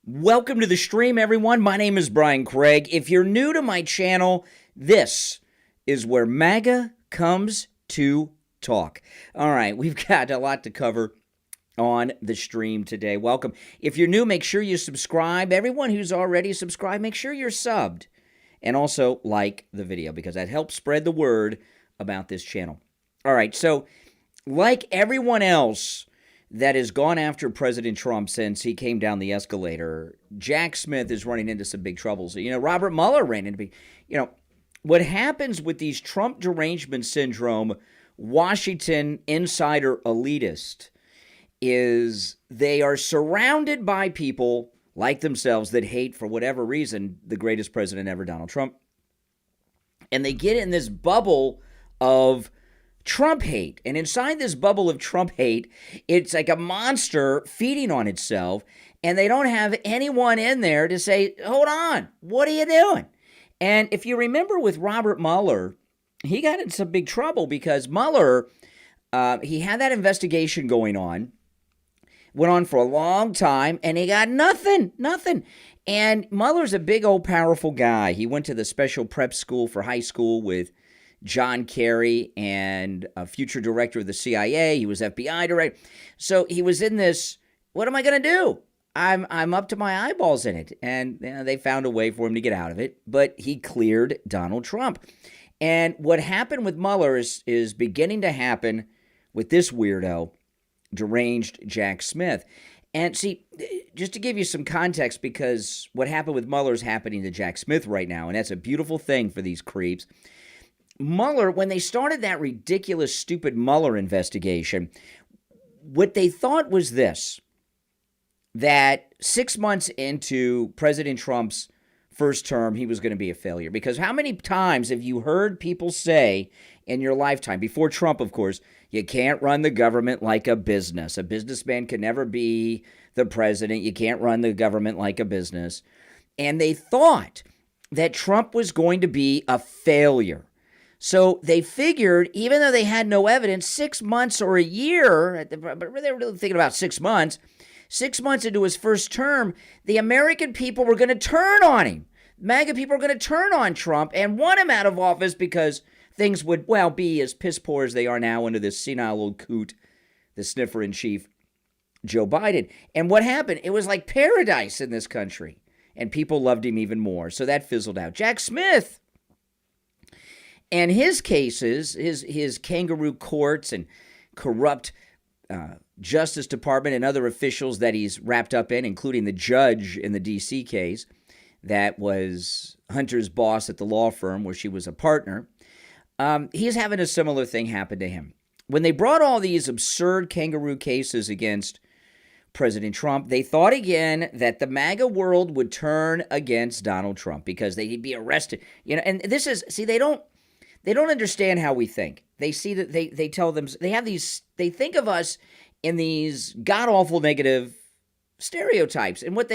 Welcome to the stream, everyone. My name is Brian Craig. If you're new to my channel, this is where MAGA comes to talk. All right, we've got a lot to cover on the stream today. Welcome. If you're new, make sure you subscribe. Everyone who's already subscribed, make sure you're subbed. And also like the video because that helps spread the word about this channel. All right, so like everyone else that has gone after President Trump since he came down the escalator, Jack Smith is running into some big troubles. Robert Mueller ran into big, what happens with these Trump derangement syndrome, Washington insider elitist is they are surrounded by people like themselves that hate, for whatever reason, the greatest president ever, Donald Trump. And they get in this bubble of Trump hate. And inside this bubble of Trump hate, it's like a monster feeding on itself. And they don't have anyone in there to say, hold on, what are you doing? And if you remember with Robert Mueller, he got in some big trouble because Mueller, he had that investigation going on, went on for a long time, and he got nothing. And Mueller's a big old powerful guy. He went to the special prep school for high school with John Kerry and a future director of the CIA. He was FBI director. So he was in this, what am I going to do? I'm up to my eyeballs in it. And they found a way for him to get out of it. But he cleared Donald Trump. And what happened with Mueller is beginning to happen with this weirdo, deranged Jack Smith. And see, just to give you some context, because what happened with Mueller is happening to Jack Smith right now. And that's a beautiful thing for these creeps. Mueller, when they started that ridiculous, stupid Mueller investigation, what they thought was this, that 6 months into President Trump's first term, he was going to be a failure. Because how many times have you heard people say in your lifetime, before Trump, of course, you can't run the government like a business. A businessman can never be the president. You can't run the government like a business. And they thought that Trump was going to be a failure. So they figured, even though they had no evidence, 6 months or a year, but they were really thinking about 6 months, 6 months into his first term, the American people were going to turn on him. MAGA people were going to turn on Trump and want him out of office because things would, be as piss poor as they are now under this senile old coot, the sniffer-in-chief, Joe Biden. And what happened? It was like paradise in this country, and people loved him even more. So that fizzled out. Jack Smith and his cases, his kangaroo courts and corrupt Justice Department and other officials that he's wrapped up in, including the judge in the D.C. case that was Hunter's boss at the law firm where she was a partner, he's having a similar thing happen to him. When they brought all these absurd kangaroo cases against President Trump, they thought again that the MAGA world would turn against Donald Trump because they'd be arrested. And this is, see, they don't understand how we think. They see that they tell them, they think of us in these god-awful negative stereotypes. And what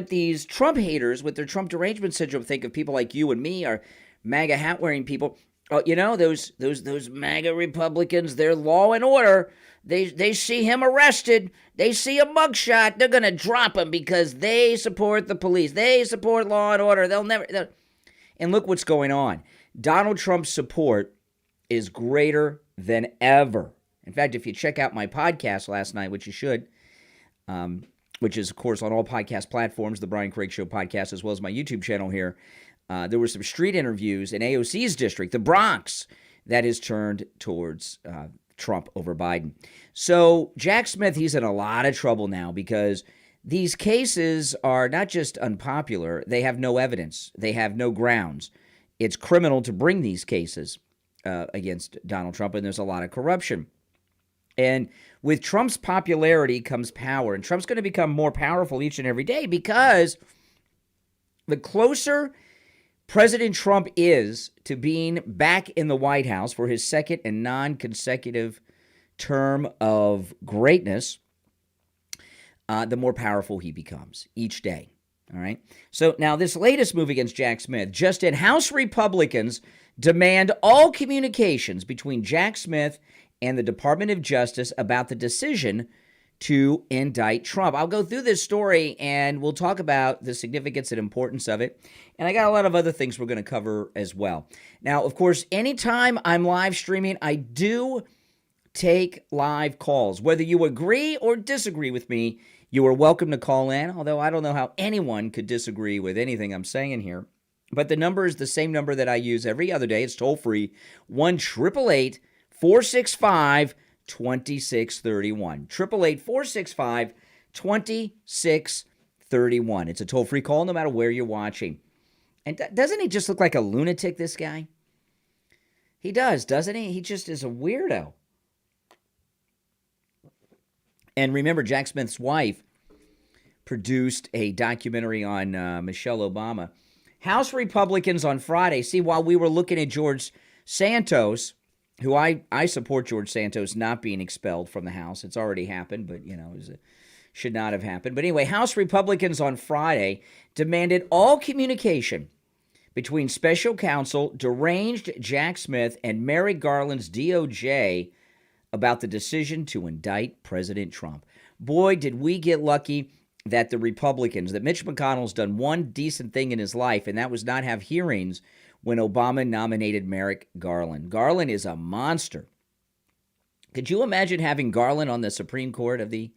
these Trump haters with their Trump derangement syndrome think of people like you and me are MAGA hat-wearing people. Those MAGA Republicans, they're law and order. They see him arrested. They see a mugshot. They're going to drop him because they support the police. They support law and order. And look what's going on. Donald Trump's support is greater than ever. In fact, if you check out my podcast last night, which you should, which is, of course, on all podcast platforms, the Brian Craig Show podcast, as well as my YouTube channel here, there were some street interviews in AOC's district, the Bronx, that is turned towards Trump over Biden. So Jack Smith, he's in a lot of trouble now because these cases are not just unpopular, they have no evidence. They have no grounds. It's criminal to bring these cases against Donald Trump, and there's a lot of corruption. And with Trump's popularity comes power, and Trump's going to become more powerful each and every day because the closer President Trump is to being back in the White House for his second and non-consecutive term of greatness, the more powerful he becomes each day. All right. So now this latest move against Jack Smith, just in, House Republicans demand all communications between Jack Smith and the Department of Justice about the decision to indict Trump. I'll go through this story and we'll talk about the significance and importance of it. And I got a lot of other things we're going to cover as well. Now, of course, anytime I'm live streaming, I do take live calls. Whether you agree or disagree with me, you are welcome to call in, although I don't know how anyone could disagree with anything I'm saying here. But the number is the same number that I use every other day. It's toll-free, 1-888-465-2631. 888-465-2631. It's a toll-free call no matter where you're watching. And doesn't he just look like a lunatic, this guy? He does, doesn't he? He just is a weirdo. And remember, Jack Smith's wife produced a documentary on Michelle Obama. House Republicans on Friday, see, while we were looking at George Santos, who I support George Santos not being expelled from the House. It's already happened, but, should not have happened. But anyway, House Republicans on Friday demanded all communication between special counsel deranged Jack Smith and Merrick Garland's DOJ about the decision to indict President Trump. Boy, did we get lucky that the Republicans, that Mitch McConnell's done one decent thing in his life, and that was not have hearings when Obama nominated Merrick Garland. Garland is a monster. Could you imagine having Garland on the Supreme Court of the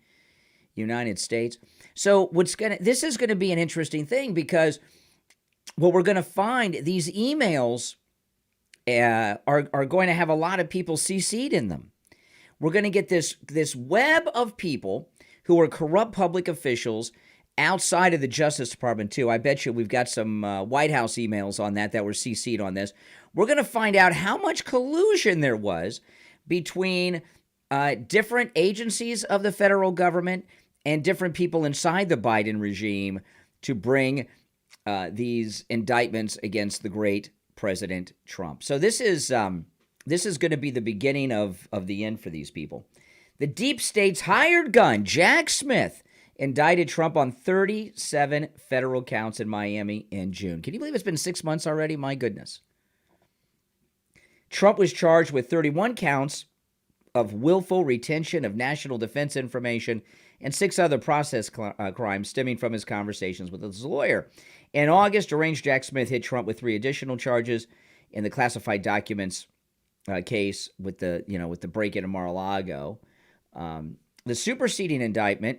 United States? So this is going to be an interesting thing, because what we're going to find, these emails are going to have a lot of people CC'd in them. We're going to get this web of people who are corrupt public officials outside of the Justice Department, too. I bet you we've got some White House emails on that were CC'd on this. We're going to find out how much collusion there was between different agencies of the federal government and different people inside the Biden regime to bring these indictments against the great President Trump. So this is going to be the beginning of the end for these people. The deep state's hired gun, Jack Smith, indicted Trump on 37 federal counts in Miami in June. Can you believe it's been 6 months already? My goodness. Trump was charged with 31 counts of willful retention of national defense information and 6 other process crimes stemming from his conversations with his lawyer. In August, deranged Jack Smith hit Trump with 3 additional charges in the classified documents case with the break-in in Mar-a-Lago. The superseding indictment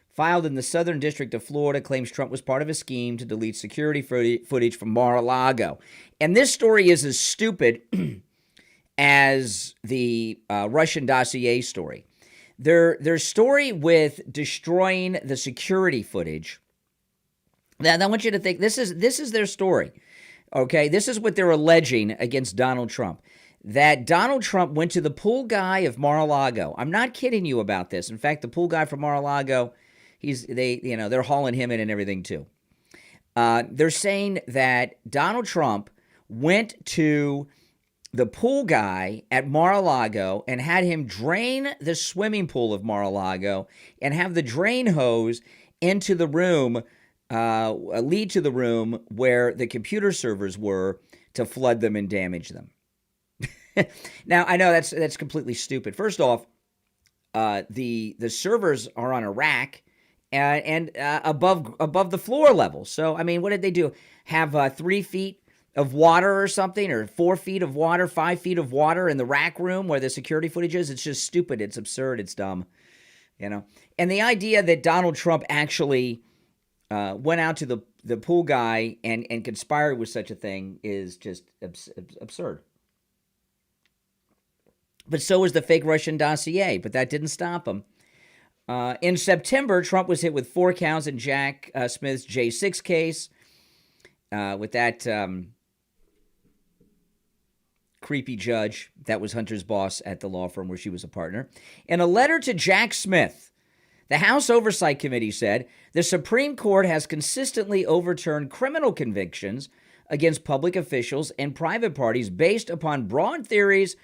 filed in the Southern District of Florida claims Trump was part of a scheme to delete security footage from Mar-a-Lago. And this story is as stupid as the Russian dossier story. Their story with destroying the security footage. Now, I want you to think, this is their story. Okay, this is what they're alleging against Donald Trump. That Donald Trump went to the pool guy of Mar-a-Lago. I'm not kidding you about this. In fact, the pool guy from Mar-a-Lago, they're hauling him in and everything too. They're saying that Donald Trump went to the pool guy at Mar-a-Lago and had him drain the swimming pool of Mar-a-Lago and have the drain hose into the room, lead to the room where the computer servers were to flood them and damage them. Now, I know that's completely stupid. First off, the servers are on a rack and above the floor level. So, I mean, what did they do? Have 3 feet of water or something, or 4 feet of water, 5 feet of water in the rack room where the security footage is? It's just stupid. It's absurd. It's dumb. And the idea that Donald Trump actually went out to the pool guy and conspired with such a thing is just absurd. But so was the fake Russian dossier, but that didn't stop him. In September, Trump was hit with 4 counts in Jack Smith's J6 case with that creepy judge that was Hunter's boss at the law firm where she was a partner. In a letter to Jack Smith, the House Oversight Committee said, the Supreme Court has consistently overturned criminal convictions against public officials and private parties based upon broad theories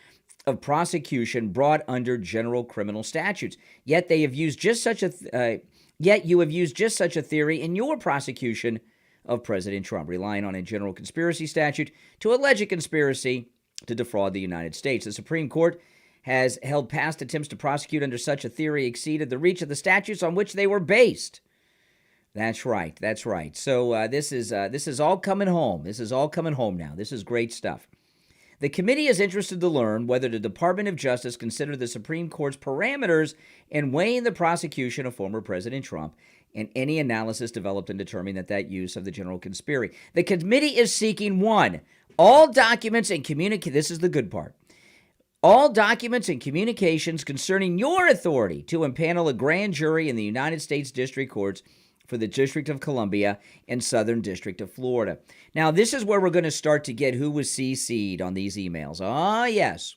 of prosecution brought under general criminal statutes. Yet you have used just such a theory in your prosecution of President Trump, relying on a general conspiracy statute to allege a conspiracy to defraud the United States. The Supreme Court has held past attempts to prosecute under such a theory exceeded the reach of the statutes on which they were based. That's right. That's right. So this is all coming home. This is all coming home now. This is great stuff. The committee is interested to learn whether the Department of Justice considered the Supreme Court's parameters in weighing the prosecution of former President Trump and any analysis developed in determining that use of the general conspiracy. The committee is seeking, 1, all documents and this is the good part, all documents and communications concerning your authority to impanel a grand jury in the United States District Courts for the District of Columbia and Southern District of Florida. Now, this is where we're going to start to get who was CC'd on these emails. Ah, yes.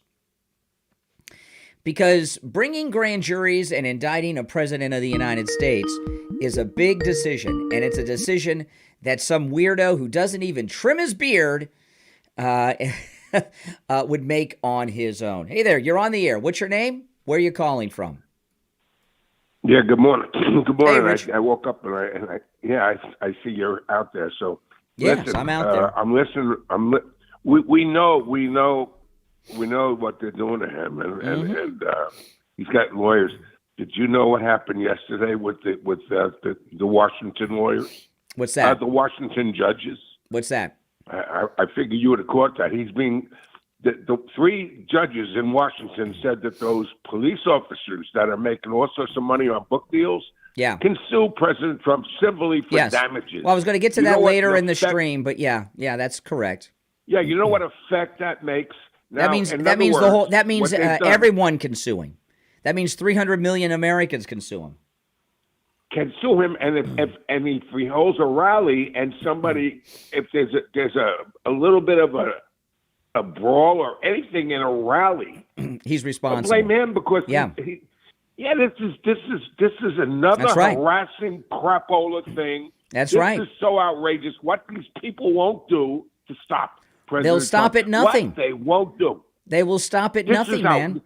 Because bringing grand juries and indicting a president of the United States is a big decision, and it's a decision that some weirdo who doesn't even trim his beard would make on his own. Hey there, you're on the air. What's your name? Where are you calling from? Yeah, good morning. Good morning. Hey, I woke up and I see you're out there. So yes, listen, I'm out there. I'm listening. We know what they're doing to him, and he's got lawyers. Did you know what happened yesterday with the Washington lawyers? What's that? The Washington judges. What's that? I figure you would have caught that. He's being. The 3 judges in Washington said that those police officers that are making all sorts of money on book deals can sue President Trump civilly for damages. Well, I was going to get to that later in the stream, but yeah, that's correct. Yeah, you know what effect that makes? Now, that means everyone can sue him. That means 300 million Americans can sue him. Can sue him, and if he holds a rally and somebody, if there's a little bit of a brawl or anything in a rally, he's responsible. Blame him because this is another harassing crapola thing. That's right. This is so outrageous. What these people won't do to stop President They'll stop Trump. at nothing. What they won't do. They will stop at nothing, man.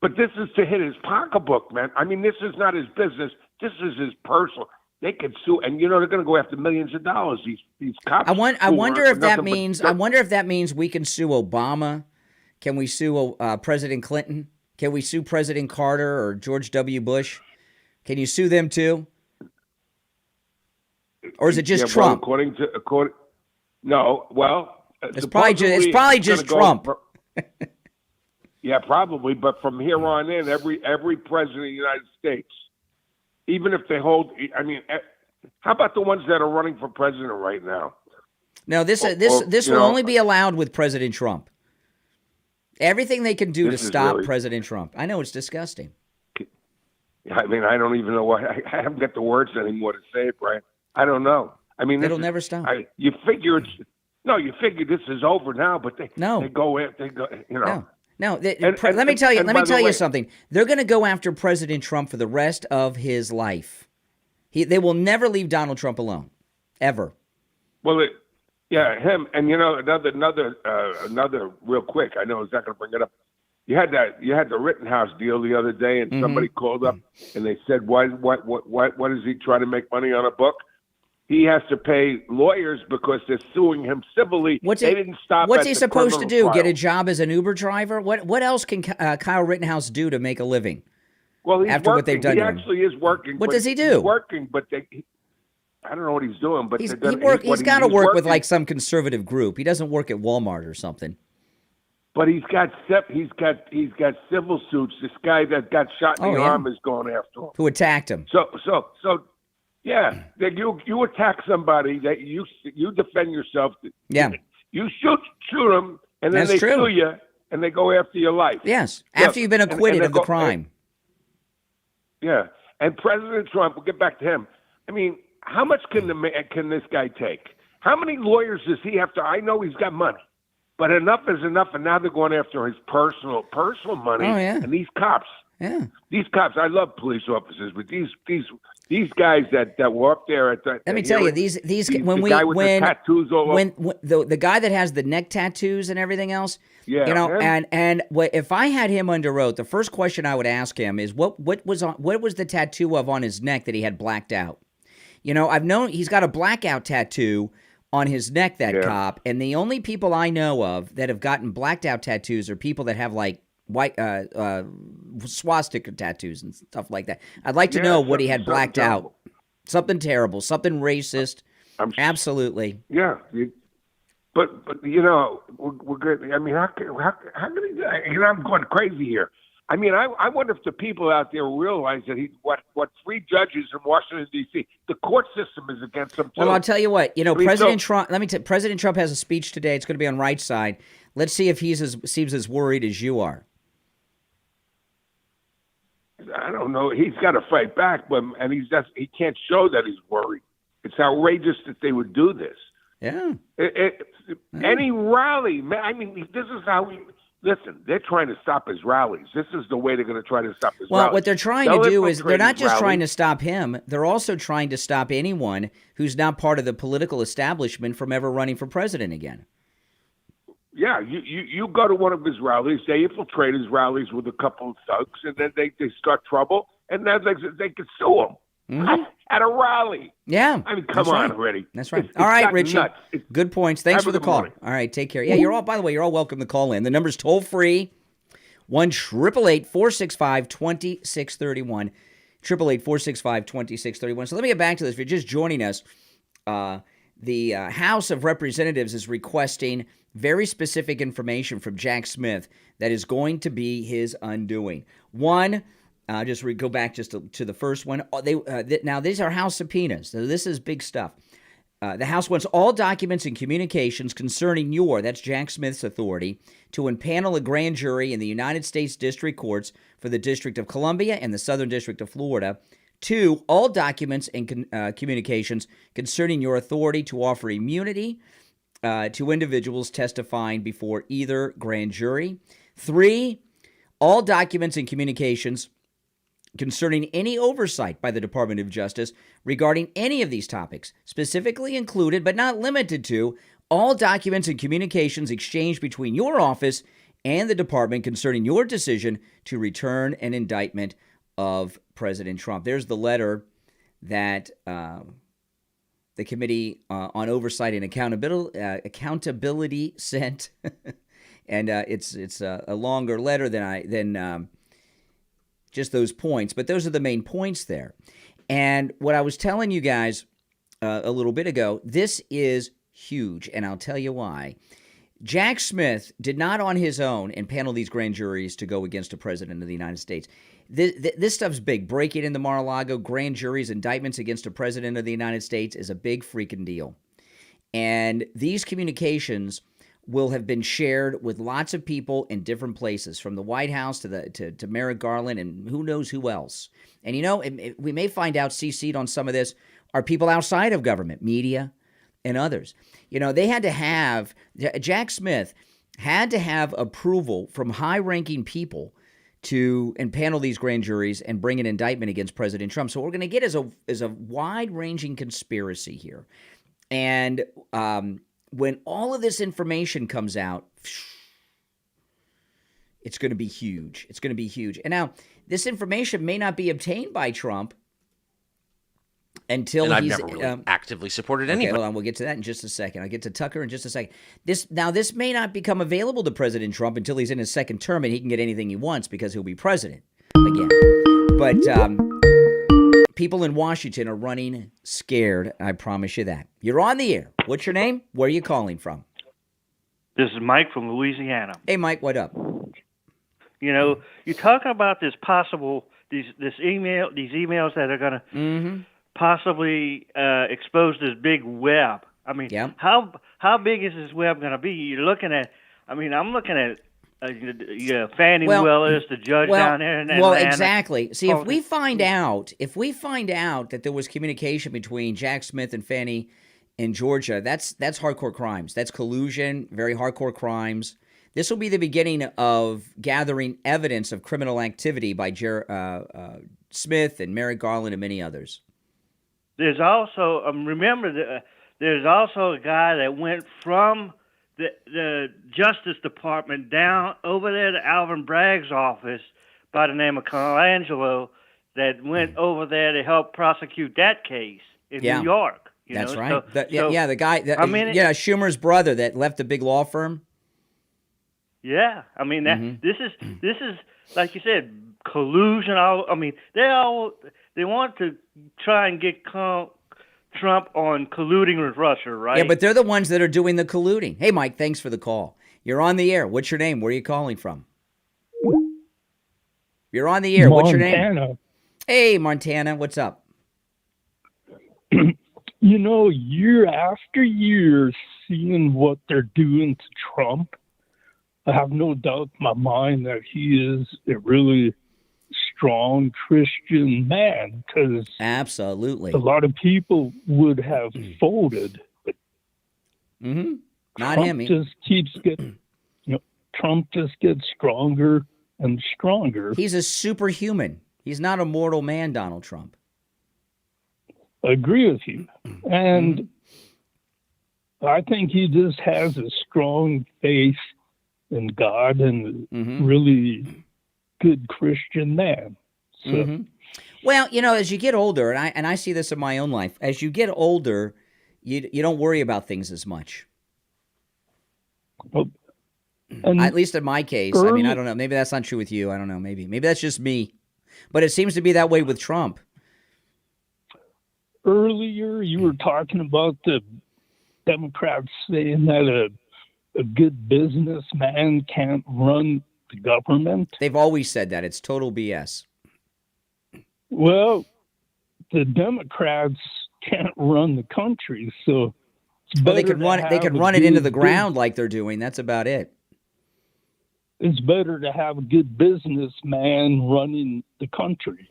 But this is to hit his pocketbook, man. I mean, this is not his business. This is his personal. They could sue, and they're going to go after millions of dollars. These cops. I wonder if that means we can sue Obama. Can we sue President Clinton? Can we sue President Carter or George W. Bush? Can you sue them too? Or is it just Trump? It's probably just Trump. Yeah, probably. But from here on in, every president of the United States. Even if they hold, I mean, how about the ones that are running for president right now? No, this will only be allowed with President Trump. Everything they can do to stop President Trump. I know, it's disgusting. I mean, I don't even know what. I haven't got the words anymore to say it, Brian. I don't know. I mean, it'll never stop. You figure this is over now, but they go. No, let me tell you something. They're going to go after President Trump for the rest of his life. They will never leave Donald Trump alone, ever. Well, him, and another real quick. I know I was not going to bring it up. You had the Rittenhouse deal the other day, and somebody called up and they said, "Why is he trying to make money on a book?" He has to pay lawyers because they're suing him civilly. What's he supposed to do? Trial. Get a job as an Uber driver? What else can Kyle Rittenhouse do to make a living? Well, after working. What they've done he to him? Actually is working. What does he do? He's working, but I don't know what he's doing. But he's got to work with like some conservative group. He doesn't work at Walmart or something. But he's got civil suits. This guy that got shot in the arm is going after him. Who attacked him? So. Yeah, you attack somebody that you defend yourself. Yeah, you shoot them, and then they sue you, and they go after your life. Yes, after you've been acquitted of the crime. And President Trump. We'll get back to him. I mean, how much can this guy take? How many lawyers does he have to? I know he's got money, but enough is enough, and now they're going after his personal money. Oh, yeah. And these cops. Yeah, these cops. I love police officers, but these guys that were up there at that. Let me tell you, these when the tattoos all when the guy that has the neck tattoos and everything else, and if I had him under oath, the first question I would ask him is what was the tattoo on his neck that he had blacked out? I've known he's got a blackout tattoo on his neck, that cop, and the only people I know of that have gotten blacked out tattoos are people that have like white swastika tattoos and stuff like that. I'd like to know what he had blacked out. Something terrible, something racist. Absolutely. Yeah. But you know, we're good. I mean, how can he? You know, I'm going crazy here. I mean, I wonder if the people out there realize that what 3 judges in Washington D.C. the court system is against them too. Well, I'll tell you what. You know, President Trump. President Trump has a speech today. It's going to be on Right Side. Let's see if seems as worried as you are. I don't know. He's got to fight back, and he can't show that he's worried. It's outrageous that they would do this. Yeah. Any rally, man. I mean, this is how we. Listen, they're trying to stop his rallies. This is the way they're going to try to stop his rallies. Well, what they're trying to do is they're not just trying to stop him. They're also trying to stop anyone who's not part of the political establishment from ever running for president again. Yeah, you go to one of his rallies, they infiltrate his rallies with a couple of thugs, and then they start trouble, and then they can sue him. Mm-hmm. At a rally. Yeah. I mean, come on already. That's right. All right, Richie. Good points. Thanks for the call. Morning. All right, take care. Yeah, by the way, you're all welcome to call in. The number's toll free, 1-888-465-2631, 888-465-2631. So let me get back to this. If you're just joining us, the House of Representatives is requesting very specific information from Jack Smith that is going to be his undoing. One, go back just to the first one. Now, these are House subpoenas. So this is big stuff. The House wants all documents and communications concerning that's Jack Smith's authority, to impanel a grand jury in the United States District Courts for the District of Columbia and the Southern District of Florida. 2, all documents and communications concerning your authority to offer immunity to individuals testifying before either grand jury. 3, all documents and communications concerning any oversight by the Department of Justice regarding any of these topics, specifically included but not limited to all documents and communications exchanged between your office and the department concerning your decision to return an indictment of President Trump. There's the letter that the Committee on Oversight and Accountability sent, and it's a longer letter than just those points, but those are the main points there. And what I was telling you guys a little bit ago, this is huge, and I'll tell you why. Jack Smith did not on his own impanel these grand juries to go against a president of the United States. This stuff's big. Break-in into Mar-a-Lago, grand juries, indictments against a president of the United States is a big freaking deal. And these communications will have been shared with lots of people in different places, from the White House to Merrick Garland and who knows who else. And, you know, we may find out CC'd on some of this are people outside of government, media, and others. You know, Jack Smith had to have approval from high-ranking people to impanel these grand juries and bring an indictment against President Trump. So what we're going to get is a wide-ranging conspiracy here. And when all of this information comes out, it's going to be huge. It's going to be huge. And now, this information may not be obtained by Trump until I've never really actively supported anybody. Hold on, we'll get to that in just a second. I'll get to Tucker in just a second. This may not become available to President Trump until he's in his second term and he can get anything he wants because he'll be president again. But people in Washington are running scared, I promise you that. You're on the air. What's your name? Where are you calling from? This is Mike from Louisiana. Hey, Mike, what up? You know, you're talking about these emails that are going to possibly expose this big web. I mean, how big is this web going to be? You're looking at. I mean, I'm looking at. Fannie Willis, the judge down there in Atlanta. Well, exactly. See, if we find out that there was communication between Jack Smith and Fannie in Georgia, that's hardcore crimes. That's collusion, very hardcore crimes. This will be the beginning of gathering evidence of criminal activity by Smith and Merrick Garland and many others. There's also there's also a guy that went from the Justice Department down over there to Alvin Bragg's office by the name of Colangelo that went over there to help prosecute that case in New York. That's right. The guy, Schumer's brother that left the big law firm. Yeah, I mean this is like you said, collusion. They want to try and get Trump on colluding with Russia, right? Yeah, but they're the ones that are doing the colluding. Hey, Mike, thanks for the call. You're on the air. What's your name? Where are you calling from? You're on the air. What's your name? Montana. Hey, Montana. What's up? Year after year, seeing what they're doing to Trump, I have no doubt in my mind that he is a really strong Christian man, because absolutely a lot of people would have folded. But Not Trump him. just keeps getting, Trump just gets stronger and stronger. He's a superhuman. He's not a mortal man, Donald Trump. I agree with you. And I think he just has a strong faith in God and really good Christian man. So, Well, as you get older, and I see this in my own life, as you get older, you don't worry about things as much. At least in my case. I mean, I don't know. Maybe that's not true with you. I don't know. Maybe that's just me. But it seems to be that way with Trump. Earlier, you were talking about the Democrats saying that a good businessman can't run the government. They've always said that. It's total BS. Well, the Democrats can't run the country, so it's better they could run it. They could run it into the ground like they're doing. That's about it. It's better to have a good businessman running the country.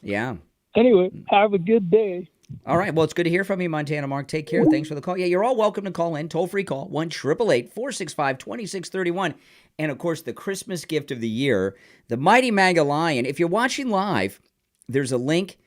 Yeah. Anyway, have a good day. All right. Well, it's good to hear from you, Montana Mark. Take care. Thanks for the call. Yeah, you're all welcome to call in. Toll-free call, 1-888-465-2631. And, of course, the Christmas gift of the year, the Mighty Magalion. If you're watching live, there's a link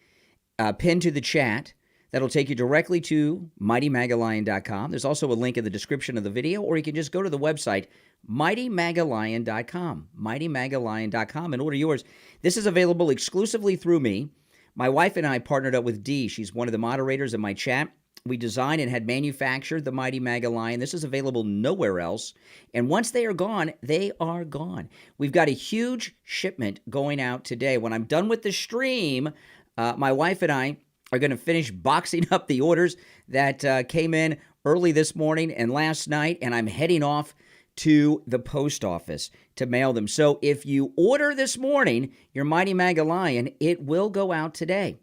pinned to the chat that'll take you directly to mightymagalion.com. There's also a link in the description of the video, or you can just go to the website, mightymagalion.com, mightymagalion.com, and order yours. This is available exclusively through me. My wife and I partnered up with Dee. She's one of the moderators in my chat. We designed and had manufactured the Mighty Magalion. This is available nowhere else. And once they are gone, they are gone. We've got a huge shipment going out today. When I'm done with the stream, my wife and I are going to finish boxing up the orders that came in early this morning and last night, and I'm heading off to the post office to mail them. So if you order this morning your Mighty Magalion, it will go out today.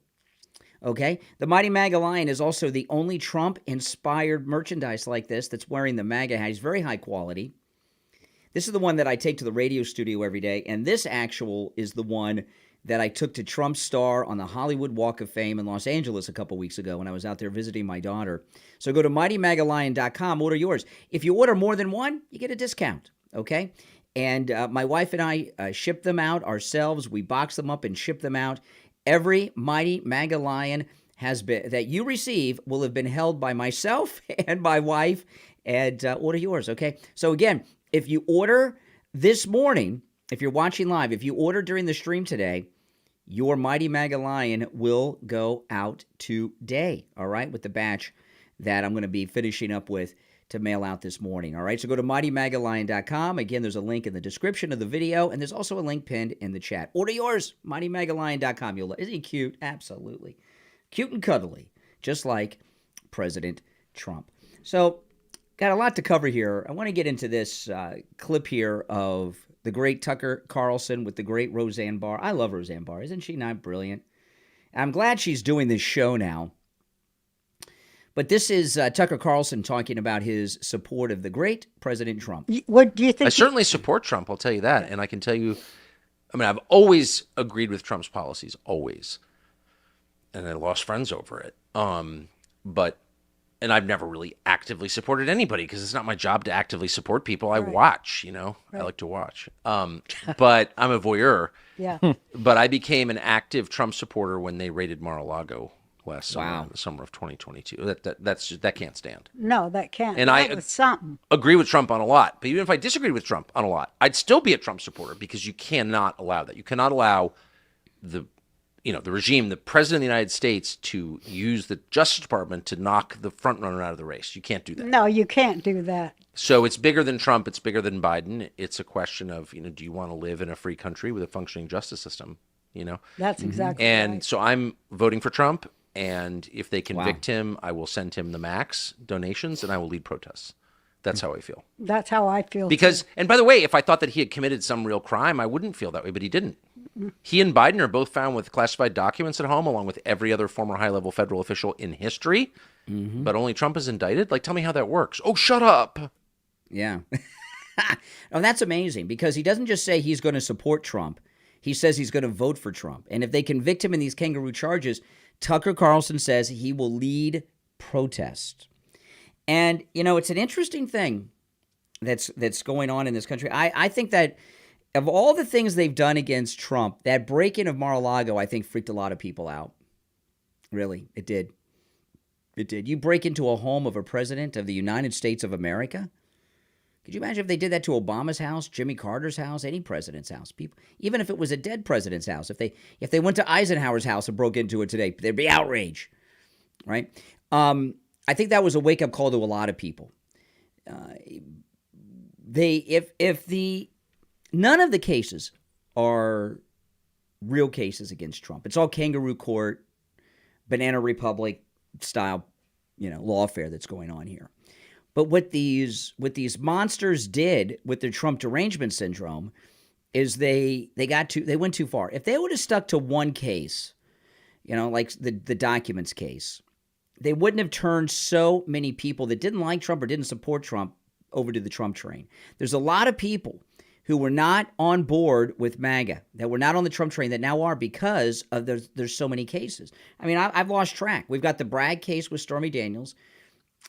Okay? The Mighty Magalion is also the only Trump-inspired merchandise like this that's wearing the MAGA hat. It's very high quality. This is the one that I take to the radio studio every day, and this actual is the one that I took to Trump's star on the Hollywood Walk of Fame in Los Angeles a couple weeks ago when I was out there visiting my daughter. So go to mightymagalion.com, order yours. If you order more than one, you get a discount, okay? And my wife and I ship them out ourselves. We box them up and ship them out. Every Mighty Magalion that you receive will have been held by myself and my wife, and order yours, okay? So again, if you order this morning, if you're watching live, if you order during the stream today, your Mighty Magalion will go out today, all right, with the batch that I'm going to be finishing up with to mail out this morning, all right? So go to mightymagalion.com. Again, there's a link in the description of the video, and there's also a link pinned in the chat. Order yours, mightymagalion.com. Isn't he cute? Absolutely. Cute and cuddly, just like President Trump. So got a lot to cover here. I want to get into this clip here of the great Tucker Carlson with the great Roseanne Barr. I love Roseanne Barr. Isn't she not brilliant? I'm glad she's doing this show now. But this is Tucker Carlson talking about his support of the great President Trump. What do you think? I certainly support Trump, I'll tell you that. And I can tell you, I've always agreed with Trump's policies, always. And I lost friends over it. And I've never really actively supported anybody because it's not my job to actively support people. I watch, I like to watch. But I'm a voyeur. Yeah. But I became an active Trump supporter when they raided Mar-a-Lago last summer, the summer of 2022. That can't stand. No, that can't. And that was something. Agree with Trump on a lot. But even if I disagreed with Trump on a lot, I'd still be a Trump supporter because you cannot allow that. You cannot allow the the regime, the president of the United States, to use the Justice Department to knock the front runner out of the race. You can't do that. No, you can't do that. So it's bigger than Trump. It's bigger than Biden. It's a question of, do you want to live in a free country with a functioning justice system? That's exactly And right. so I'm voting for Trump. And if they convict him, I will send him the max donations and I will lead protests. That's how I feel. That's how I feel. Because, and by the way, if I thought that he had committed some real crime, I wouldn't feel that way, but he didn't. He and Biden are both found with classified documents at home, along with every other former high-level federal official in history. But only Trump is indicted? Like, tell me how that works. Oh, shut up. Yeah. Oh, that's amazing, because he doesn't just say he's going to support Trump. He says he's going to vote for Trump. And if they convict him in these kangaroo charges, Tucker Carlson says he will lead protests. And, it's an interesting thing that's going on in this country. I think that of all the things they've done against Trump, that break-in of Mar-a-Lago, I think, freaked a lot of people out. Really, it did. It did. You break into a home of a president of the United States of America? Could you imagine if they did that to Obama's house, Jimmy Carter's house, any president's house? People, even if it was a dead president's house, if they went to Eisenhower's house and broke into it today, there'd be outrage, right? I think that was a wake-up call to a lot of people. None of the cases are real cases against Trump. It's all kangaroo court, Banana Republic style, lawfare that's going on here. But what these monsters did with their Trump derangement syndrome is they went too far. If they would have stuck to one case, like the documents case, they wouldn't have turned so many people that didn't like Trump or didn't support Trump over to the Trump train. There's a lot of people who were not on board with MAGA, that were not on the Trump train, that now are, because of there's so many cases. I mean, I've lost track. We've got the Bragg case with Stormy Daniels,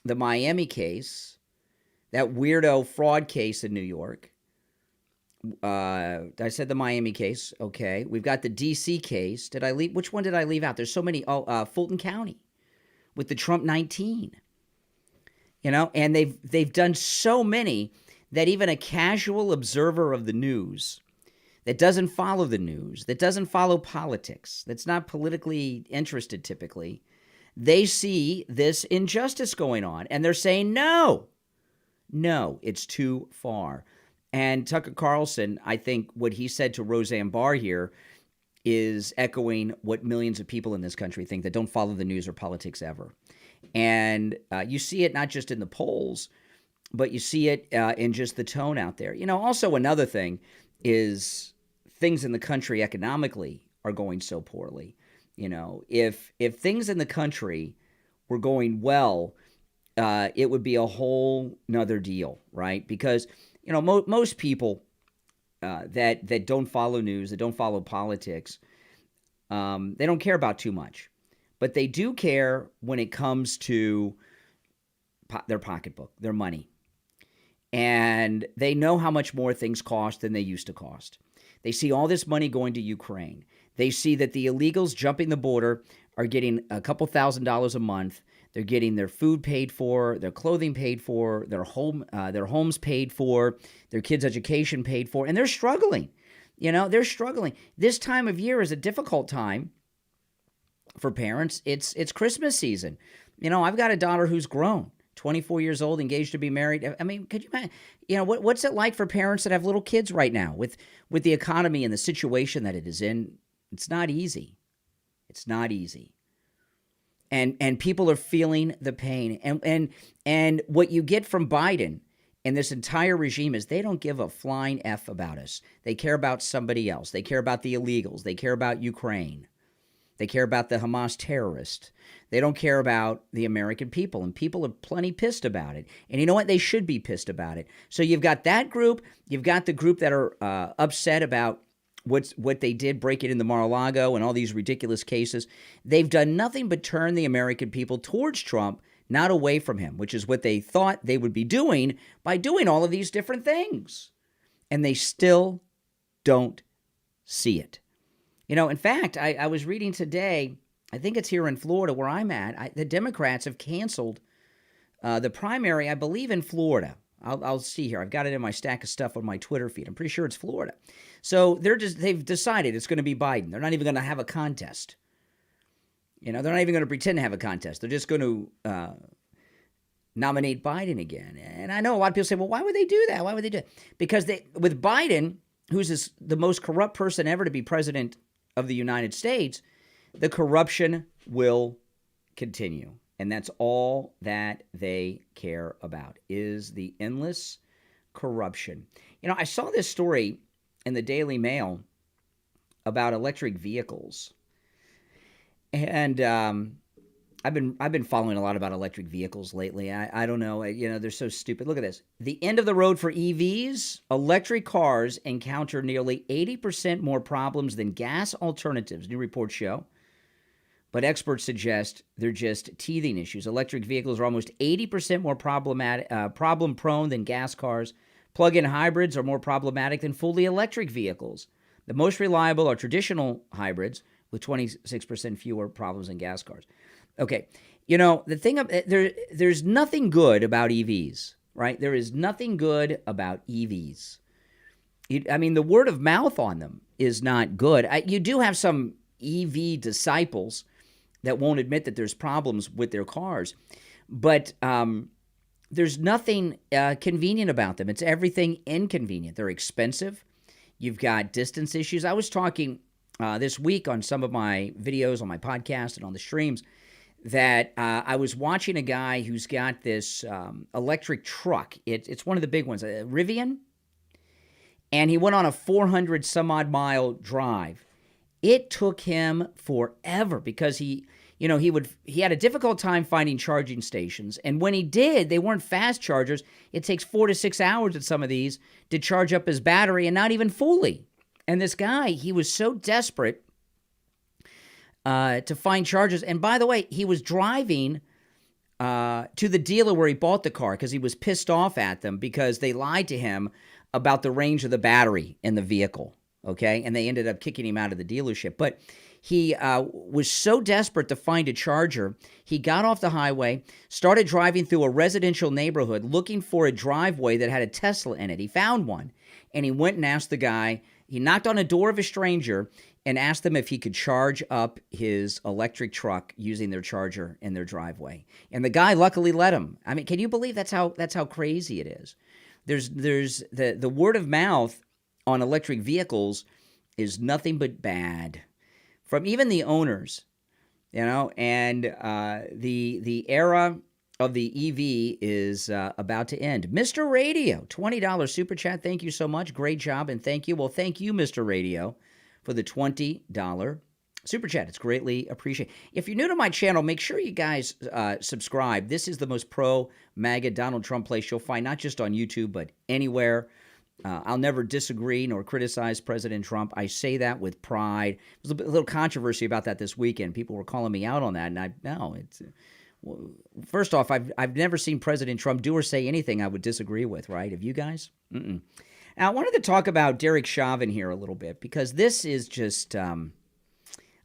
the Miami case, that weirdo fraud case in New York. I said the Miami case. Okay. We've got the D.C. case. Which one did I leave out? There's so many. Fulton County with the Trump 19. And they've done so many that even a casual observer of the news that doesn't follow the news, that doesn't follow politics, that's not politically interested typically, they see this injustice going on and they're saying, no, it's too far. And Tucker Carlson, I think what he said to Roseanne Barr here is echoing what millions of people in this country think, that don't follow the news or politics ever. And you see it not just in the polls, but you see it in just the tone out there. Also another thing is things in the country economically are going so poorly. If things in the country were going well, it would be a whole nother deal, right? Because, most people that don't follow news, that don't follow politics, they don't care about too much. But they do care when it comes to their pocketbook, their money. And they know how much more things cost than they used to cost. They see all this money going to Ukraine. They see that the illegals jumping the border are getting a couple $1,000s a month. They're getting their food paid for, their clothing paid for, their homes paid for, their kids' education paid for, and they're struggling. They're struggling. This time of year is a difficult time for parents. It's Christmas season. I've got a daughter who's grown, 24 years old, engaged to be married. I mean, could you imagine? What's it like for parents that have little kids right now with the economy and the situation that it is in? It's not easy. It's not easy. And people are feeling the pain. And what you get from Biden and this entire regime is they don't give a flying F about us. They care about somebody else. They care about the illegals. They care about Ukraine. They care about the Hamas terrorists. They don't care about the American people, and people are plenty pissed about it. And you know what? They should be pissed about it. So you've got that group. You've got the group that are upset about what they did, break it in the Mar-a-Lago and all these ridiculous cases. They've done nothing but turn the American people towards Trump, not away from him, which is what they thought they would be doing by doing all of these different things. And they still don't see it. In fact, I was reading today, I think it's here in Florida where I'm at, the Democrats have canceled the primary, I believe, in Florida. I'll see here. I've got it in my stack of stuff on my Twitter feed. I'm pretty sure it's Florida. So they've decided it's going to be Biden. They're not even going to have a contest. They're not even going to pretend to have a contest. They're just going to nominate Biden again. And I know a lot of people say, well, why would they do that? Why would they do it? Because with Biden, who's the most corrupt person ever to be president of the United States, the corruption will continue. And that's all that they care about is the endless corruption. I saw this story in the Daily Mail about electric vehicles. And I've been following a lot about electric vehicles lately. I don't know. They're so stupid. Look at this. The end of the road for EVs. Electric cars encounter nearly 80% more problems than gas alternatives, new reports show. But experts suggest they're just teething issues. Electric vehicles are almost 80% more problem-prone than gas cars. Plug-in hybrids are more problematic than fully electric vehicles. The most reliable are traditional hybrids, with 26% fewer problems than gas cars. Okay, the thing there's nothing good about EVs, right? There is nothing good about EVs. The word of mouth on them is not good. You do have some EV disciples that won't admit that there's problems with their cars, but there's nothing convenient about them. It's everything inconvenient. They're expensive. You've got distance issues. I was talking this week on some of my videos on my podcast and on the streams that I was watching a guy who's got this electric truck. It's one of the big ones, a Rivian, and he went on a 400 some odd mile drive. It took him forever because he had a difficult time finding charging stations. And when he did, they weren't fast chargers. It takes 4 to 6 hours at some of these to charge up his battery, and not even fully. And this guy, he was so desperate to find chargers. And by the way, he was driving to the dealer where he bought the car because he was pissed off at them because they lied to him about the range of the battery in the vehicle. Okay, and they ended up kicking him out of the dealership. But he was so desperate to find a charger, he got off the highway, started driving through a residential neighborhood looking for a driveway that had a Tesla in it. He found one, and he went and asked the guy. He knocked on a door of a stranger and asked them if he could charge up his electric truck using their charger in their driveway. And the guy luckily let him. Can you believe that's how crazy it is? There's the word of mouth on electric vehicles is nothing but bad from even the owners, and the era of the EV is about to end. Mr. Radio, $20 super chat. Thank you so much. Great job, and thank you. Well, thank you, Mr. Radio, for the $20 super chat. It's greatly appreciated. If you're new to my channel, make sure you guys subscribe. This is the most pro-MAGA Donald Trump place you'll find, not just on YouTube, but anywhere. I'll never disagree nor criticize President Trump. I say that with pride. There was a little controversy about that this weekend. People were calling me out on that, and first off, I've never seen President Trump do or say anything I would disagree with, right? Have you guys? Mm-mm. Now, I wanted to talk about Derek Chauvin here a little bit because this is just I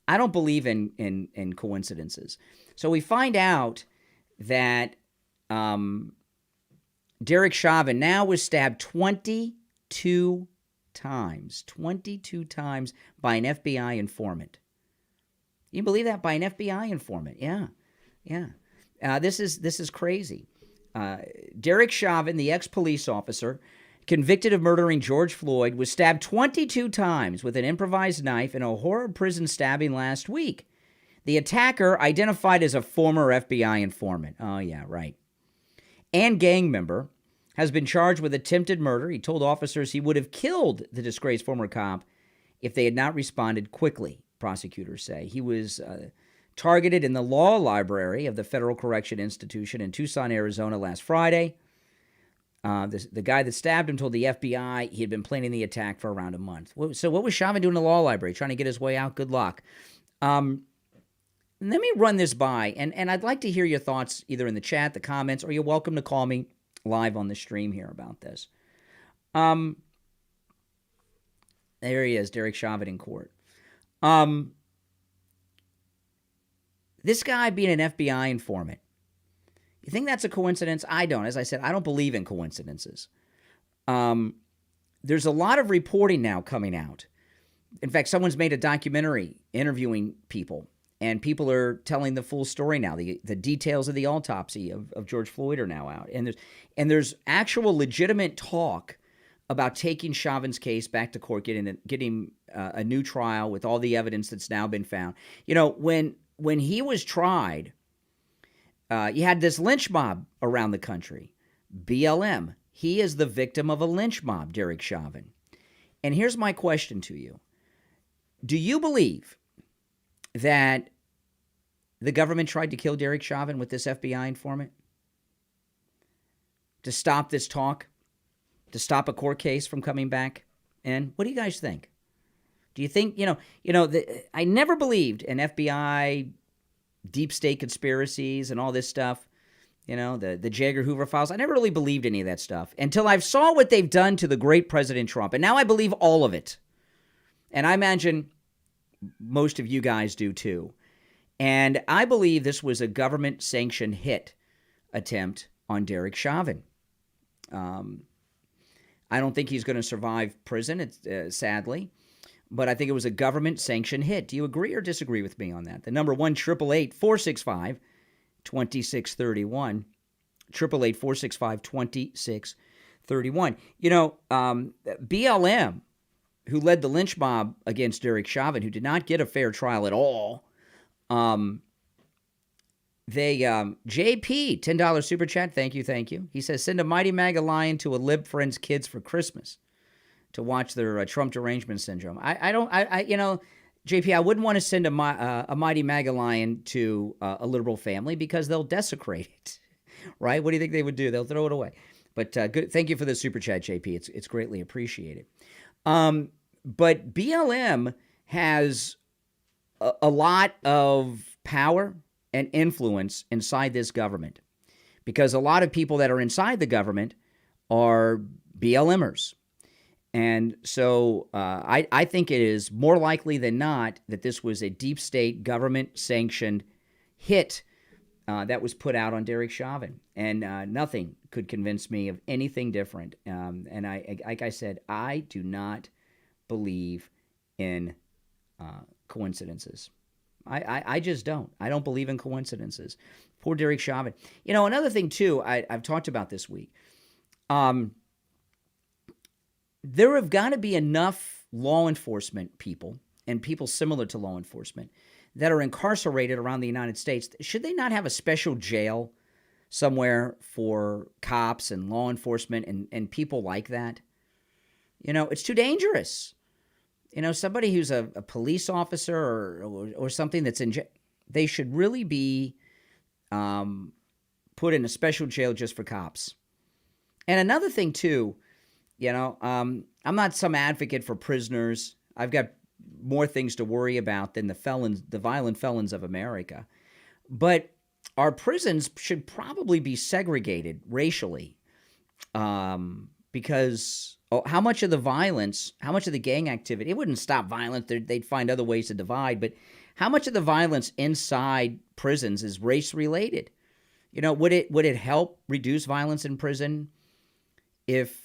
don't believe in coincidences. So we find out that Derek Chauvin now was stabbed 22 times by an FBI informant. You believe that? By an FBI informant? Yeah. This is crazy. Derek Chauvin, the ex-police officer, convicted of murdering George Floyd, was stabbed 22 times with an improvised knife in a horror prison stabbing last week. The attacker, identified as a former FBI informant, oh yeah, right, and gang member, has been charged with attempted murder. He told officers he would have killed the disgraced former cop if they had not responded quickly, prosecutors say. He was targeted in the law library of the Federal Correction Institution in Tucson, Arizona last Friday. The guy that stabbed him told the FBI he had been planning the attack for around a month. So what was Shavin doing in the law library? Trying to get his way out? Good luck. Let me run this by, and I'd like to hear your thoughts either in the chat, the comments, or you're welcome to call me live on the stream here about this. There he is, Derek Chauvin in court. This guy being an FBI informant, You think that's a coincidence? I don't. As I said, I don't believe in coincidences. There's a lot of reporting now coming out. In fact, someone's made a documentary interviewing people, and people are telling the full story now. The details of the autopsy of George Floyd are now out. And there's actual legitimate talk about taking Shavin's case back to court, getting a new trial with all the evidence that's now been found. You know, when he was tried, you had this lynch mob around the country, BLM. He is the victim of a lynch mob, Derek Chauvin. And here's my question to you. Do you believe that the government tried to kill Derek Chauvin with this FBI informant? To stop this talk? To stop a court case from coming back? And what do you guys think? Do you think, I never believed in FBI deep state conspiracies and all this stuff. The J. Edgar Hoover files. I never really believed any of that stuff until I saw what they've done to the great President Trump. And now I believe all of it. And I imagine most of you guys do too. And I believe this was a government-sanctioned hit attempt on Derek Chauvin. I don't think he's going to survive prison, sadly. But I think it was a government-sanctioned hit. Do you agree or disagree with me on that? The number 1-888-465-2631. 888-465-2631. BLM, who led the lynch mob against Derek Chauvin, who did not get a fair trial at all, JP, $10 super chat, thank you. He says, send a mighty Magalion to a lib friend's kids for Christmas to watch their Trump derangement syndrome. JP, I wouldn't want to send a mighty Magalion to a liberal family because they'll desecrate it, right? What do you think they would do? They'll throw it away. But good. Thank you for the super chat, JP. It's greatly appreciated. But BLM has a lot of power and influence inside this government because a lot of people that are inside the government are BLMers. And so I think it is more likely than not that this was a deep state government-sanctioned hit that was put out on Derek Chauvin. And nothing could convince me of anything different. And like I said, I do not believe in coincidences. I just don't. I don't believe in coincidences. Poor Derek Chauvin. Another thing, too, I've talked about this week. There have got to be enough law enforcement people and people similar to law enforcement that are incarcerated around the United States. Should they not have a special jail somewhere for cops and law enforcement and people like that? It's too dangerous. Somebody who's a police officer or something that's in jail, they should really be put in a special jail just for cops. And another thing, too, I'm not some advocate for prisoners. I've got more things to worry about than the violent felons of America. But our prisons should probably be segregated racially because how much of the violence, how much of the gang activity, it wouldn't stop violence. They'd find other ways to divide. But how much of the violence inside prisons is race-related? Would it help reduce violence in prison if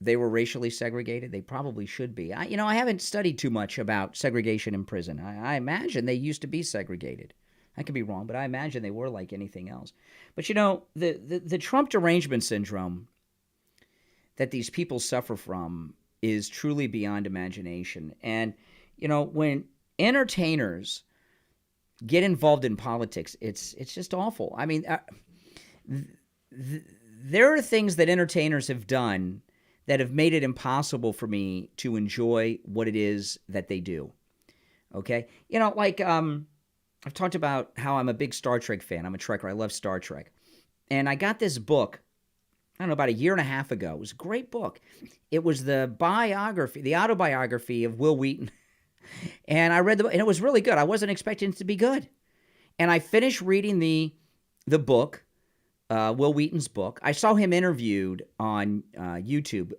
they were racially segregated? They probably should be. I haven't studied too much about segregation in prison. I imagine they used to be segregated. I could be wrong, but I imagine they were like anything else. But the Trump derangement syndrome that these people suffer from is truly beyond imagination. And when entertainers get involved in politics, it's just awful. I mean, there are things that entertainers have done that have made it impossible for me to enjoy what it is that they do. Okay? I've talked about how I'm a big Star Trek fan. I'm a Trekker. I love Star Trek. And I got this book, I don't know, about a year and a half ago. It was a great book. It was the autobiography of Wil Wheaton. And I read the book, and it was really good. I wasn't expecting it to be good. And I finished reading the book, Wil Wheaton's book. I saw him interviewed on YouTube,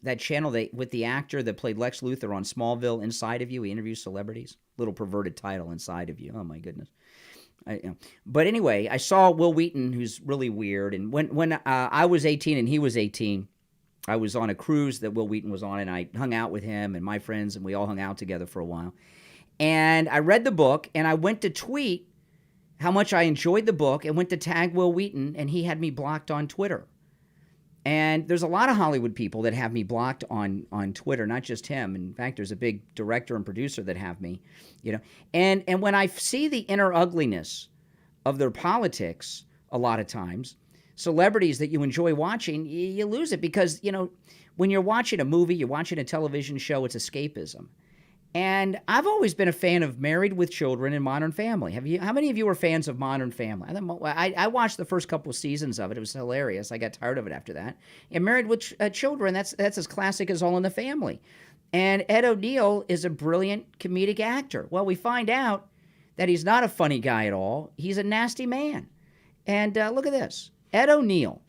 that channel with the actor that played Lex Luthor on Smallville, Inside of You. He interviews celebrities. Little perverted title, Inside of You. Oh, my goodness. But anyway, I saw Will Wheaton, who's really weird. And when I was 18 and he was 18, I was on a cruise that Will Wheaton was on, and I hung out with him and my friends, and we all hung out together for a while. And I read the book, and I went to tweet how much I enjoyed the book and went to tag Will Wheaton, and he had me blocked on Twitter. And there's a lot of Hollywood people that have me blocked on Twitter, not just him. In fact, there's a big director and producer that have me, And when I see the inner ugliness of their politics, a lot of times, celebrities that you enjoy watching, you lose it because, when you're watching a movie, you're watching a television show, it's escapism. And I've always been a fan of Married with Children and Modern Family. How many of you are fans of Modern Family? I watched the first couple of seasons of it. It was hilarious. I got tired of it after that. And Married with Children, that's as classic as All in the Family. And Ed ONeal is a brilliant comedic actor. Well, we find out that he's not a funny guy at all. He's a nasty man. And look at this. Ed ONeal.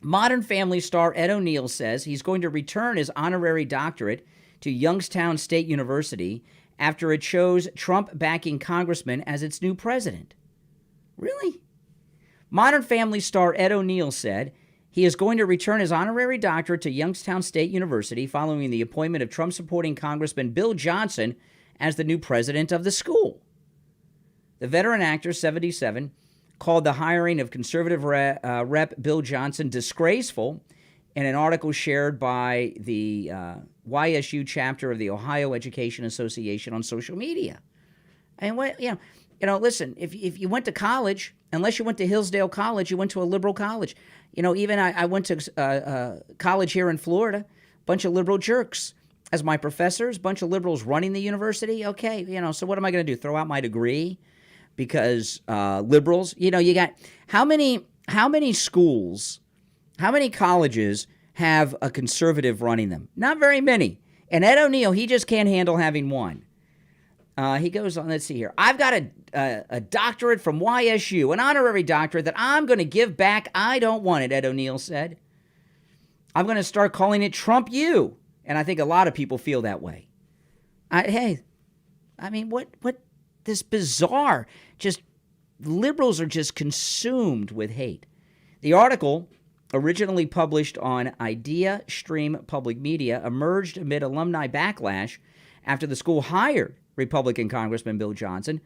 Modern Family star Ed ONeal says he's going to return his honorary doctorate to Youngstown State University after it chose Trump-backing congressman as its new president. Really? Modern Family star Ed ONeal said he is going to return his honorary doctorate to Youngstown State University following the appointment of Trump-supporting Congressman Bill Johnson as the new president of the school. The veteran actor, 77, called the hiring of conservative Rep. Bill Johnson disgraceful in an article shared by the YSU chapter of the Ohio Education Association on social media. And listen, if you went to college, unless you went to Hillsdale College, you went to a liberal college. Even I went to college here in Florida, a bunch of liberal jerks as my professors, a bunch of liberals running the university. Okay, so what am I going to do? Throw out my degree because liberals? You got how many schools? How many colleges have a conservative running them? Not very many. And Ed ONeal, he just can't handle having one. He goes on, let's see here. I've got a doctorate from YSU, an honorary doctorate that I'm going to give back. I don't want it, Ed ONeal said. I'm going to start calling it Trump U. And I think a lot of people feel that way. What this bizarre, just liberals are just consumed with hate. The article, originally published on Idea Stream Public Media, emerged amid alumni backlash after the school hired Republican Congressman Bill Johnson.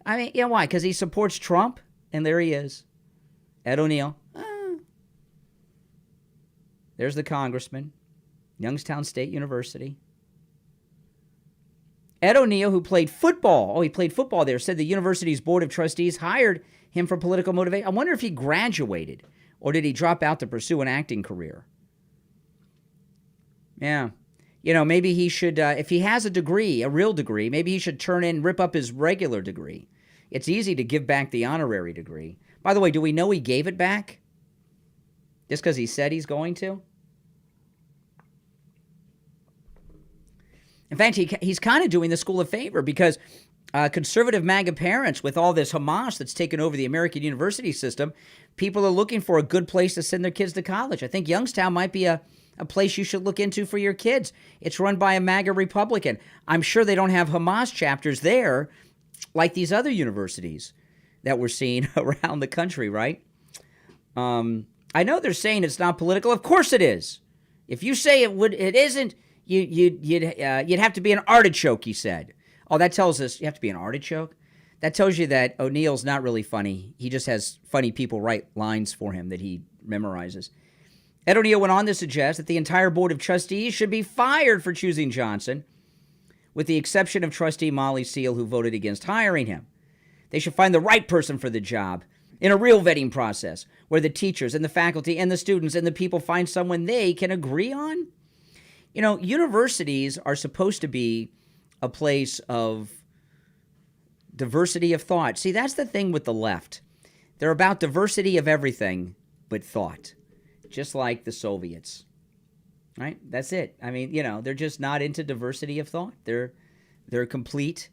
Why? Because he supports Trump? And there he is. Ed ONeal. There's the congressman. Youngstown State University. Ed ONeal, who played football. He played football there, said the university's board of trustees hired him for political motivation. I wonder if he graduated. Or did he drop out to pursue an acting career? Yeah. Maybe he should, if he has a degree, a real degree, maybe he should rip up his regular degree. It's easy to give back the honorary degree. By the way, do we know he gave it back? Just because he said he's going to? In fact, he's kind of doing the school a favor because conservative MAGA parents, with all this Hamas that's taken over the American university system, people are looking for a good place to send their kids to college. I think Youngstown might be a place you should look into for your kids. It's run by a MAGA Republican. I'm sure they don't have Hamas chapters there like these other universities that we're seeing around the country, right? I know they're saying it's not political. Of course it is. If you say it isn't, you'd have to be an artichoke, he said. Oh, that tells us you have to be an artichoke? That tells you that ONeal's not really funny. He just has funny people write lines for him that he memorizes. Ed ONeal went on to suggest that the entire board of trustees should be fired for choosing Johnson, with the exception of trustee Molly Seal, who voted against hiring him. They should find the right person for the job in a real vetting process where the teachers and the faculty and the students and the people find someone they can agree on. Universities are supposed to be a place of diversity of thought. See, that's the thing with the left. They're about diversity of everything but thought, just like the Soviets, right? That's it. They're just not into diversity of thought. They're complete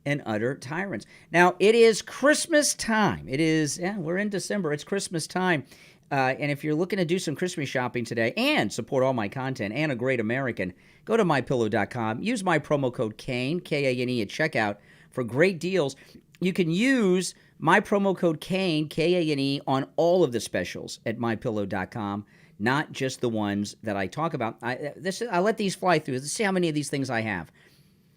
and utter tyrants. Now, it is Christmas time. We're in December. It's Christmas time. And if you're looking to do some Christmas shopping today and support all my content and a great American, go to mypillow.com. Use my promo code KANE, K-A-N-E, at checkout for great deals. You can use My promo code Kane, Kane, on all of the specials at mypillow.com, not just the ones that I talk about. I let these fly through. Let's see how many of these things I have.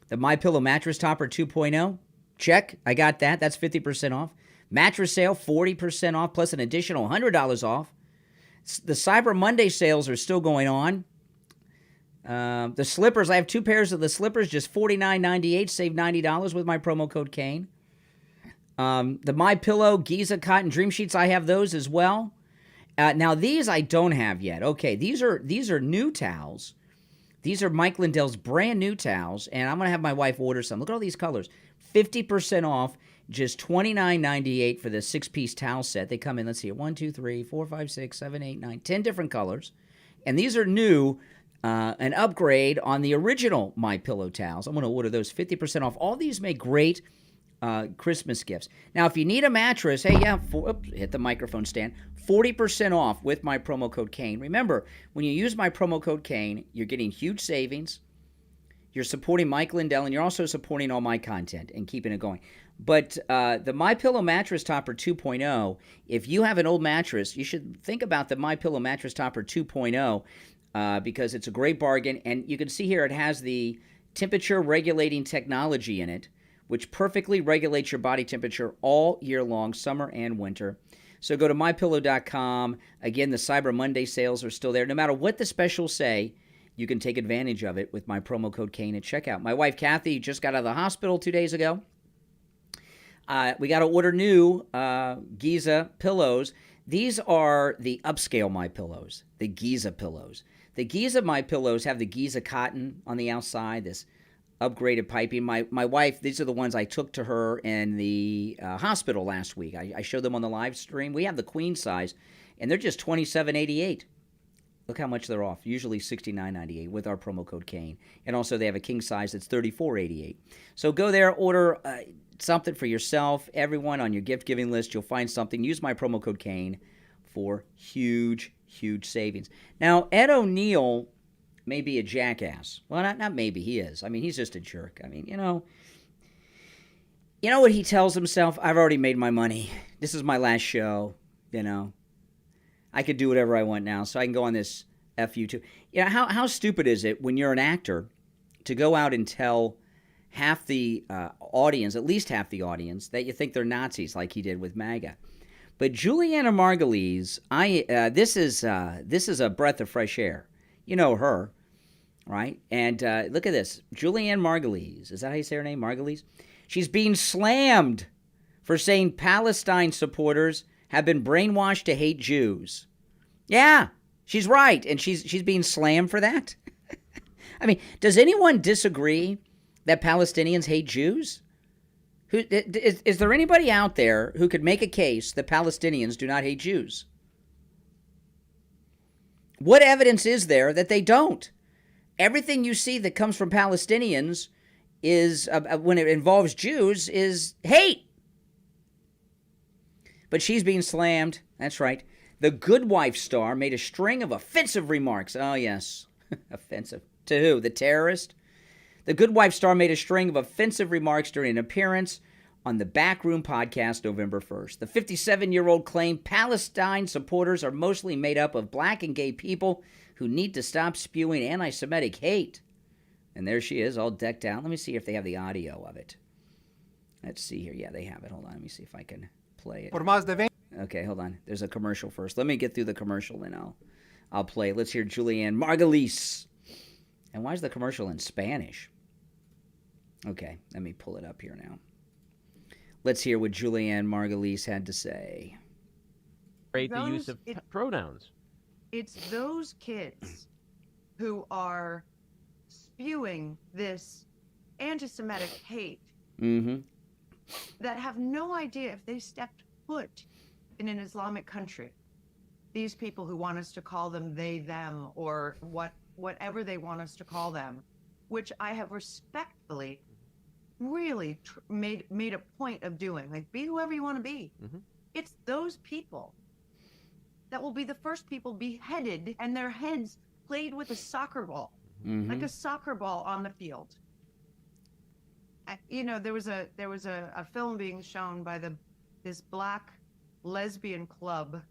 The MyPillow Mattress Topper 2.0, check. I got that. That's 50% off. Mattress sale, 40% off, plus an additional $100 off. The Cyber Monday sales are still going on. The slippers, I have 2 pairs of the slippers, just $49.98, save $90 with my promo code Kane. The MyPillow Giza Cotton Dream Sheets, I have those as well. Now these I don't have yet. Okay, these are new towels. These are Mike Lindell's brand new towels, and I'm going to have my wife order some. Look at all these colors. 50% off, just $29.98 for the 6-piece towel set. They come in, let's see, 1, 2, 3, 4, 5, 6, 7, 8, 9, 10 different colors. And these are new, an upgrade on the original MyPillow towels. I'm going to order those 50% off. All these make great Christmas gifts. Now, if you need a mattress, hey, yeah, hit the microphone stand. 40% off with my promo code Kane. Remember, when you use my promo code Kane, you're getting huge savings. You're supporting Mike Lindell, and you're also supporting all my content and keeping it going. But the MyPillow Mattress Topper 2.0, if you have an old mattress, you should think about the MyPillow Mattress Topper 2.0 because it's a great bargain. And you can see here it has the temperature regulating technology in it, which perfectly regulates your body temperature all year long, summer and winter. So go to mypillow.com. Again, the Cyber Monday sales are still there. No matter what the specials say, you can take advantage of it with my promo code Kane at checkout. My wife, Kathy, just got out of the hospital 2 days ago. We got to order new Giza pillows. These are the upscale My Pillows, the Giza pillows. The Giza My Pillows have the Giza cotton on the outside, this upgraded piping. My wife, these are the ones I took to her in the hospital last week. I showed them on the live stream. We have the queen size, and they're just $27.88. Look how much they're off. Usually $69.98 with our promo code Kane. And also they have a king size that's $34.88. So go there, order something for yourself. Everyone on your gift-giving list, you'll find something. Use my promo code Kane for huge, huge savings. Now, Ed ONeal may be a jackass. Well, not maybe, he is. I mean, he's just a jerk. I mean, you know what he tells himself? I've already made my money. This is my last show, you know. I could do whatever I want now, so I can go on this FU2. You know, how stupid is it when you're an actor to go out and tell half the audience, at least half the audience, that you think they're Nazis like he did with MAGA? But Julianne Margulies, this is a breath of fresh air. You know her, right? And look at this. Julianne Margulies. Is that how you say her name? Margulies? She's being slammed for saying Palestine supporters have been brainwashed to hate Jews. Yeah, she's right. And she's being slammed for that. I mean, does anyone disagree that Palestinians hate Jews? Is there anybody out there who could make a case that Palestinians do not hate Jews? What evidence is there that they don't? Everything you see that comes from Palestinians is, when it involves Jews, is hate. But she's being slammed. That's right. The Good Wife star made a string of offensive remarks. Oh, yes. Offensive. To who? The terrorist? The Good Wife star made a string of offensive remarks during an appearance on the Backroom podcast November 1st. The 57-year-old claimed Palestine supporters are mostly made up of black and gay people who need to stop spewing anti-Semitic hate. And there she is, all decked out. Let me see if they have the audio of it. Let's see here. Yeah, they have it. Hold on. Let me see if I can play it. Okay, hold on. There's a commercial first. Let me get through the commercial, and I'll play. Let's hear Julianne Margulies. And why is the commercial in Spanish? Okay, let me pull it up here now. Let's hear what Julianne Margulies had to say. The use of pronouns. It's those kids who are spewing this anti-Semitic hate that have no idea if they stepped foot in an Islamic country. These people who want us to call them they, them, or whatever they want us to call them, which I have respectfully really made a point of doing. Like, be whoever you want to be. It's those people that will be the first people beheaded and their heads played with a soccer ball, like a soccer ball on the field. You know, there was a film being shown by the this black lesbian club.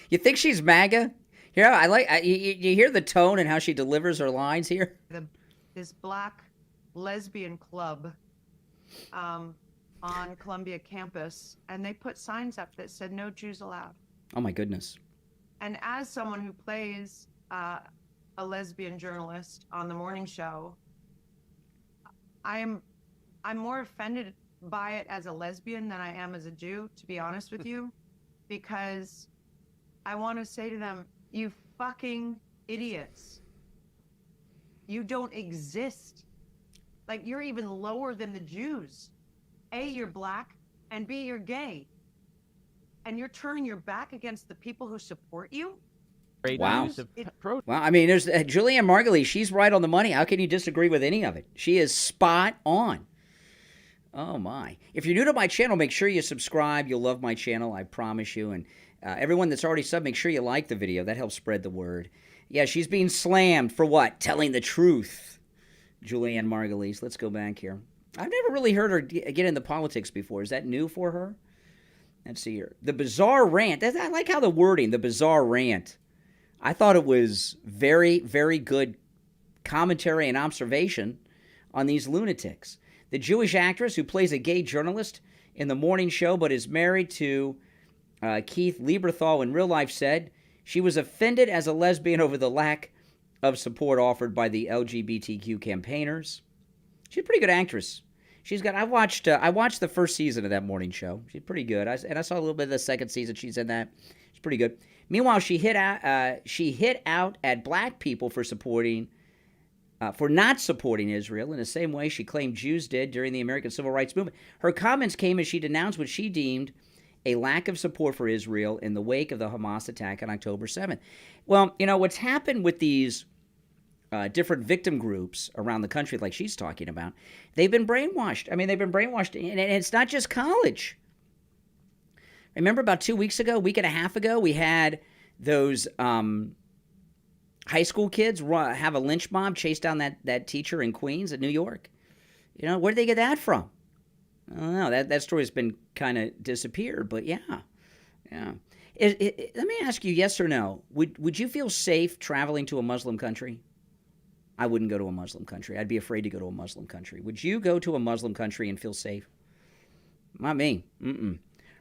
You think she's MAGA? Here, you hear the tone and how she delivers her lines here? This black lesbian club on Columbia campus, and they put signs up that said "No Jews allowed." Oh my goodness! And as someone who plays a lesbian journalist on the morning show, I'm more offended by it as a lesbian than I am as a Jew, to be honest with you, because I want to say to them, you fucking idiots. You don't exist. Like, you're even lower than the Jews. A, you're black, and B, you're gay. And you're turning your back against the people who support you? Wow. Well, I mean, there's Julianne Margulies. She's right on the money. How can you disagree with any of it? She is spot on. Oh, my. If you're new to my channel, make sure you subscribe. You'll love my channel, I promise you. And everyone that's already subbed, make sure you like the video. That helps spread the word. Yeah, she's being slammed for what? Telling the truth. Julianne Margulies. Let's go back here. I've never really heard her get into politics before. Is that new for her? Let's see here. The bizarre rant. I like how the wording, the bizarre rant. I thought it was very, very good commentary and observation on these lunatics. The Jewish actress who plays a gay journalist in the morning show but is married to Keith Lieberthal in real life said she was offended as a lesbian over the lack of support offered by the LGBTQ campaigners. She's a pretty good actress. She's got. I watched the first season of that morning show. She's pretty good. I saw a little bit of the second season. She's in that. She's pretty good. Meanwhile, she hit out at black people for not supporting Israel in the same way she claimed Jews did during the American Civil Rights Movement. Her comments came as she denounced what she deemed a lack of support for Israel in the wake of the Hamas attack on October 7th. Well, you know, what's happened with these different victim groups around the country, like she's talking about, they've been brainwashed. I mean, they've been brainwashed, and it's not just college. Remember about 2 weeks ago, week and a half ago, we had those high school kids have a lynch mob chase down that teacher in Queens at New York. You know, where did they get that from? I don't know. That story's been kind of disappeared, but yeah. Let me ask you, yes or no, would you feel safe traveling to a Muslim country? I wouldn't go to a Muslim country. I'd be afraid to go to a Muslim country. Would you go to a Muslim country and feel safe? Not me.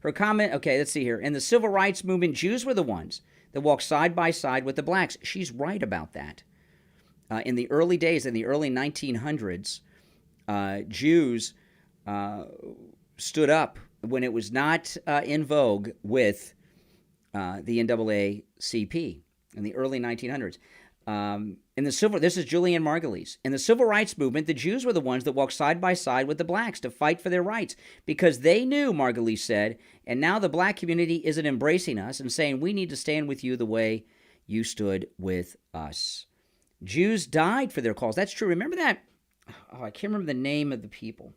Her comment, okay, let's see here. In the civil rights movement, Jews were the ones that walked side by side with the blacks. She's right about that. In the early days, in the early 1900s, Jews stood up when it was not in vogue with the NAACP in the early 1900s. This is Julianne Margulies. In the civil rights movement, the Jews were the ones that walked side by side with the blacks to fight for their rights because they knew, Margulies said, and now the black community isn't embracing us and saying we need to stand with you the way you stood with us. Jews died for their cause. That's true. Remember that? Oh, I can't remember the name of the people.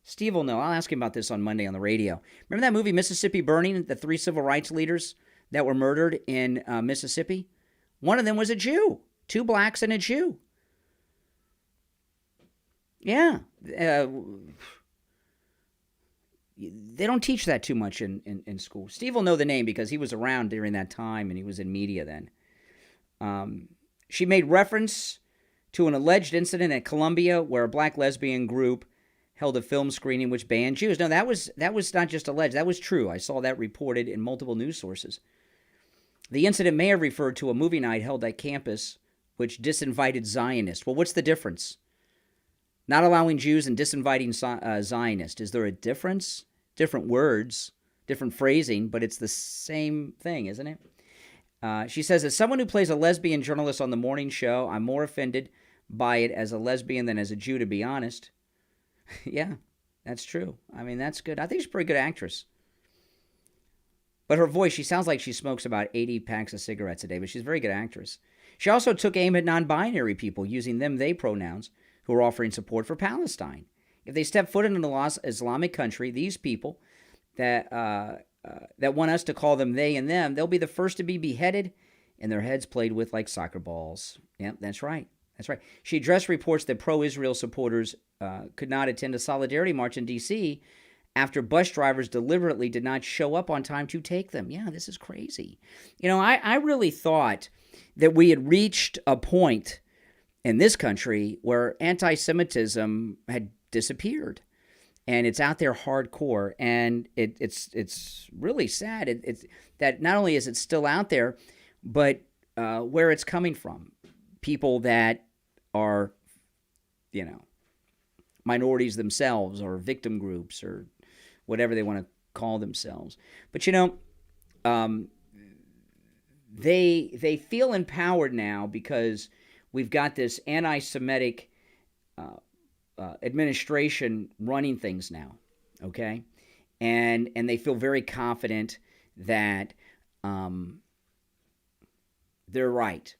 Steve will know. I'll ask him about this on Monday on the radio. Remember that movie Mississippi Burning, the 3 civil rights leaders that were murdered in Mississippi? One of them was a Jew. 2 blacks and a Jew. Yeah. They don't teach that too much in school. Steve will know the name because he was around during that time and he was in media then. She made reference to an alleged incident at Columbia where a black lesbian group held a film screening which banned Jews. No, that was not just alleged. That was true. I saw that reported in multiple news sources. The incident may have referred to a movie night held at campus which disinvited Zionists. Well, what's the difference? Not allowing Jews and disinviting Zionists. Is there a difference? Different words, different phrasing, but it's the same thing, isn't it? She says, as someone who plays a lesbian journalist on the morning show, I'm more offended by it as a lesbian than as a Jew, to be honest. Yeah, that's true. I mean, that's good. I think she's a pretty good actress. But her voice, she sounds like she smokes about 80 packs of cigarettes a day, but she's a very good actress. She also took aim at non-binary people, using them, they pronouns, who are offering support for Palestine. If they step foot in an Islamic country, these people that want us to call them they and them, they'll be the first to be beheaded and their heads played with like soccer balls. Yeah, that's right. That's right. She addressed reports that pro-Israel supporters could not attend a solidarity march in D.C. after bus drivers deliberately did not show up on time to take them. Yeah, this is crazy. You know, I really thought that we had reached a point in this country where anti-Semitism had disappeared. And it's out there hardcore, and it's really sad. It's that not only is it still out there, but where it's coming from, people that are, you know, minorities themselves or victim groups or whatever they want to call themselves. But you know, they feel empowered now because we've got this anti-Semitic administration running things now, okay? And they feel very confident that they're right.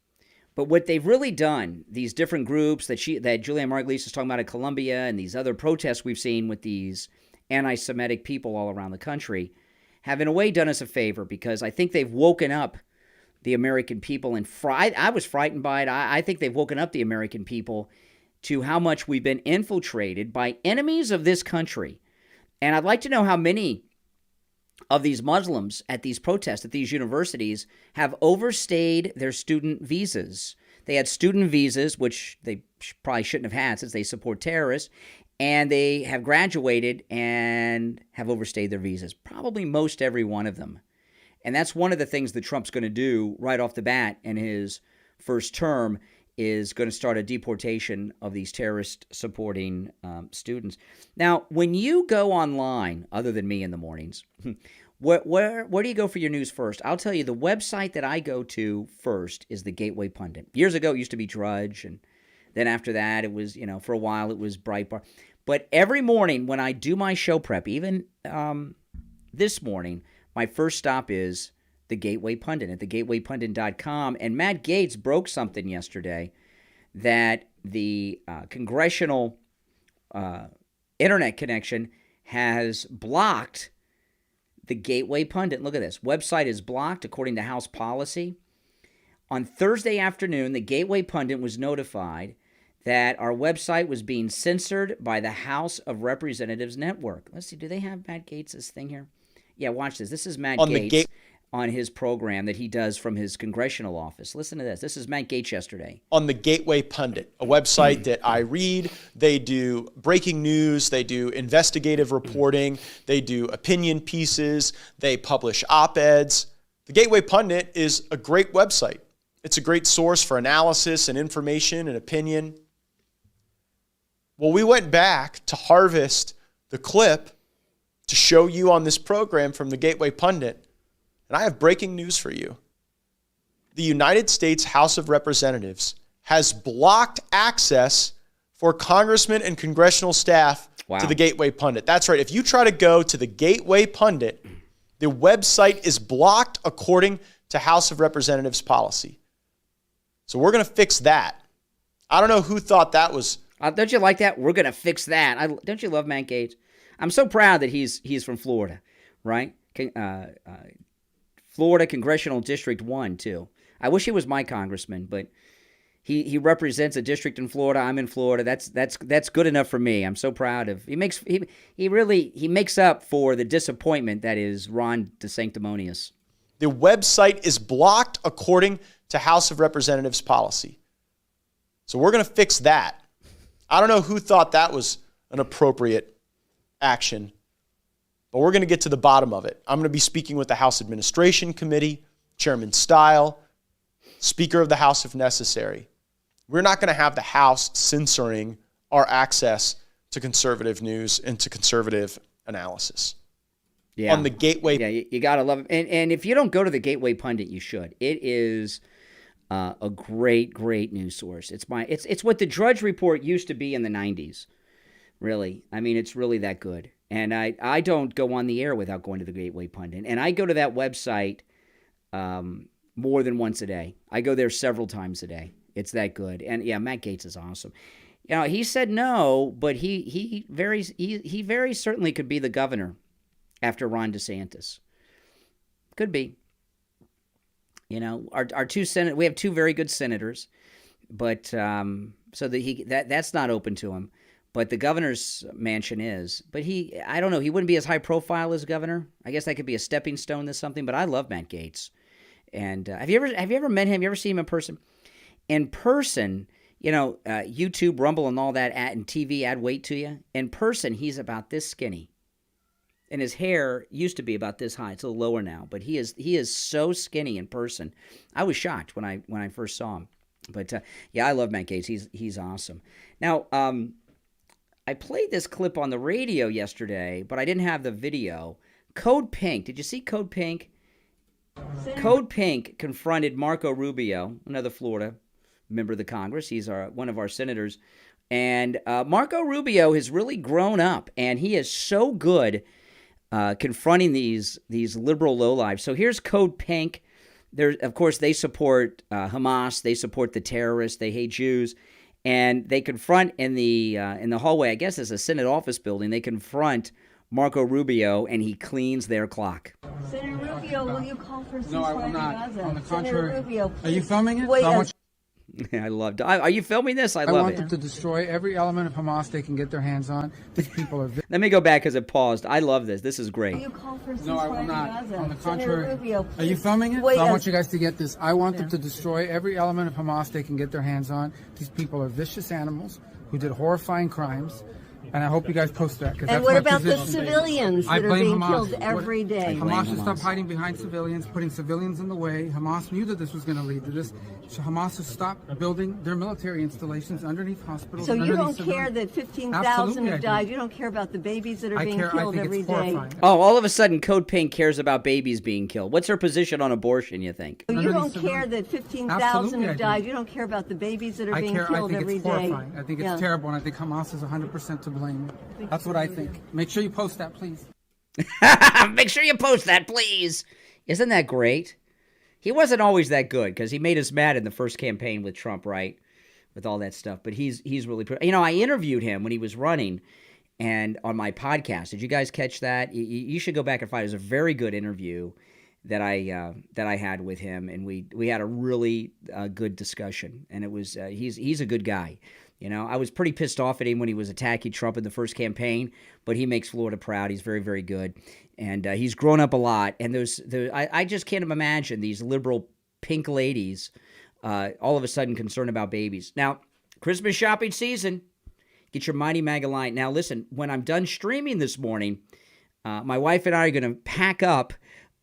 But what they've really done, these different groups that Julianne Margulies is talking about in Colombia and these other protests we've seen with these anti-Semitic people all around the country, have in a way done us a favor, because I think they've woken up the American people. And I was frightened by it. I think they've woken up the American people to how much we've been infiltrated by enemies of this country. And I'd like to know how many of these Muslims at these protests, at these universities, have overstayed their student visas. They had student visas, which they probably shouldn't have had since they support terrorists, and they have graduated and have overstayed their visas. Probably most every one of them. And that's one of the things that Trump's going to do right off the bat in his first term, is going to start a deportation of these terrorist-supporting students. Now, when you go online, other than me in the mornings, where do you go for your news first? I'll tell you, the website that I go to first is the Gateway Pundit. Years ago, it used to be Drudge, and then after that, it was, for a while, it was Breitbart. But every morning when I do my show prep, even this morning, my first stop is the Gateway Pundit at thegatewaypundit.com. And Matt Gaetz broke something yesterday that the congressional internet connection has blocked the Gateway Pundit. Look at this. Website is blocked according to House policy. On Thursday afternoon, the Gateway Pundit was notified that our website was being censored by the House of Representatives Network. Let's see, do they have Matt Gaetz' thing here? Yeah, watch this. This is Matt Gaetz on his program that he does from his congressional office. Listen to this. This is Matt Gaetz yesterday. On the Gateway Pundit, a website that I read. They do breaking news. They do investigative reporting. They do opinion pieces. They publish op-eds. The Gateway Pundit is a great website. It's a great source for analysis and information and opinion. Well, we went back to harvest the clip to show you on this program from the Gateway Pundit. And I have breaking news for you. The United States House of Representatives has blocked access for congressmen and congressional staff to the Gateway Pundit. That's right. If you try to go to the Gateway Pundit, the website is blocked according to House of Representatives policy. So we're going to fix that. I don't know who thought that was. Don't you like that? We're going to fix that. Don't you love Matt Gaetz? I'm so proud that he's from Florida, right? Florida Congressional District 1, too. I wish he was my congressman, but he represents a district in Florida. I'm in Florida. That's good enough for me. I'm so proud of. He makes up for the disappointment that is Ron DeSanctimonious. The website is blocked according to House of Representatives policy. So we're going to fix that. I don't know who thought that was an appropriate action, but we're going to get to the bottom of it. I'm going to be speaking with the House Administration Committee, Chairman Stile, Speaker of the House if necessary. We're not going to have the House censoring our access to conservative news and to conservative analysis. Yeah. On the Gateway. Yeah, you got to love it. And if you don't go to the Gateway Pundit, you should. It is a great news source. It's what the Drudge Report used to be in the 90s. Really. I mean, it's really that good. And I don't go on the air without going to the Gateway Pundit. And I go to that website more than once a day. I go there several times a day. It's that good. And yeah, Matt Gaetz is awesome. You know, he said no, but he very certainly could be the governor after Ron DeSantis. Could be. You know, our two we have two very good senators, but so that that's not open to him. But the governor's mansion is. But I don't know, he wouldn't be as high profile as governor. I guess that could be a stepping stone to something. But I love Matt Gaetz. And have you ever met him? You ever seen him in person? In person, YouTube, Rumble, and all that, and TV add weight to you. In person, he's about this skinny. And his hair used to be about this high. It's a little lower now, but he is so skinny in person. I was shocked when I first saw him. But I love Matt Gaetz. He's awesome. Now, I played this clip on the radio yesterday, but I didn't have the video. Code Pink. Did you see Code Pink? Code Pink confronted Marco Rubio, another Florida member of the Congress. He's one of our senators. And Marco Rubio has really grown up, and he is so good confronting these liberal lowlifes. So here's Code Pink. Of course, they support Hamas. They support the terrorists. They hate Jews. And they confront in the hallway, I guess it's a Senate office building, they confront Marco Rubio, and he cleans their clock. Senator Rubio, will you call for ceasefire? No, I will not. Gaza? On the contrary. Senator Rubio, are you filming it? Wait, I loved it. Are you filming this? I love want it. them to destroy every element of Hamas they can get their hands on. These people are... Let me go back because it paused. I love this. This is great. Will you call for ceasefire? No, I will not. Gaza? On the Senator contrary. Rubio, are you filming it? Wait, I want you guys to get this. I want them to destroy every element of Hamas they can get their hands on. These people are vicious animals who did horrifying crimes. And I hope you guys post that. And what about the civilians that are being killed every day? Hamas should stop hiding behind civilians, putting civilians in the way. Hamas knew that this was going to lead to this. So Hamas should stop building their military installations underneath hospitals. So you don't care that 15,000 have died? You don't care about the babies that are being killed every day? Oh, all of a sudden, Code Pink cares about babies being killed. What's her position on abortion, you think? So you don't care that 15,000 have died? You don't care about the babies that are being killed every day? I think it's horrifying. I think it's terrible, and I think Hamas is 100% to blame. That's what I think. Make sure you post that, please. Make sure you post that, please. Isn't that great? He wasn't always that good because he made us mad in the first campaign with Trump, right? With all that stuff. But he's really... I interviewed him when he was running and on my podcast. Did you guys catch that? You should go back and find it. It was a very good interview that I had with him, and we had a really good discussion. And it was he's a good guy. I was pretty pissed off at him when he was attacking Trump in the first campaign, but he makes Florida proud. He's very, very good, and he's grown up a lot. And I just can't imagine these liberal pink ladies all of a sudden concerned about babies. Now, Christmas shopping season, get your Mighty Magalion. Now, listen, when I'm done streaming this morning, my wife and I are going to pack up.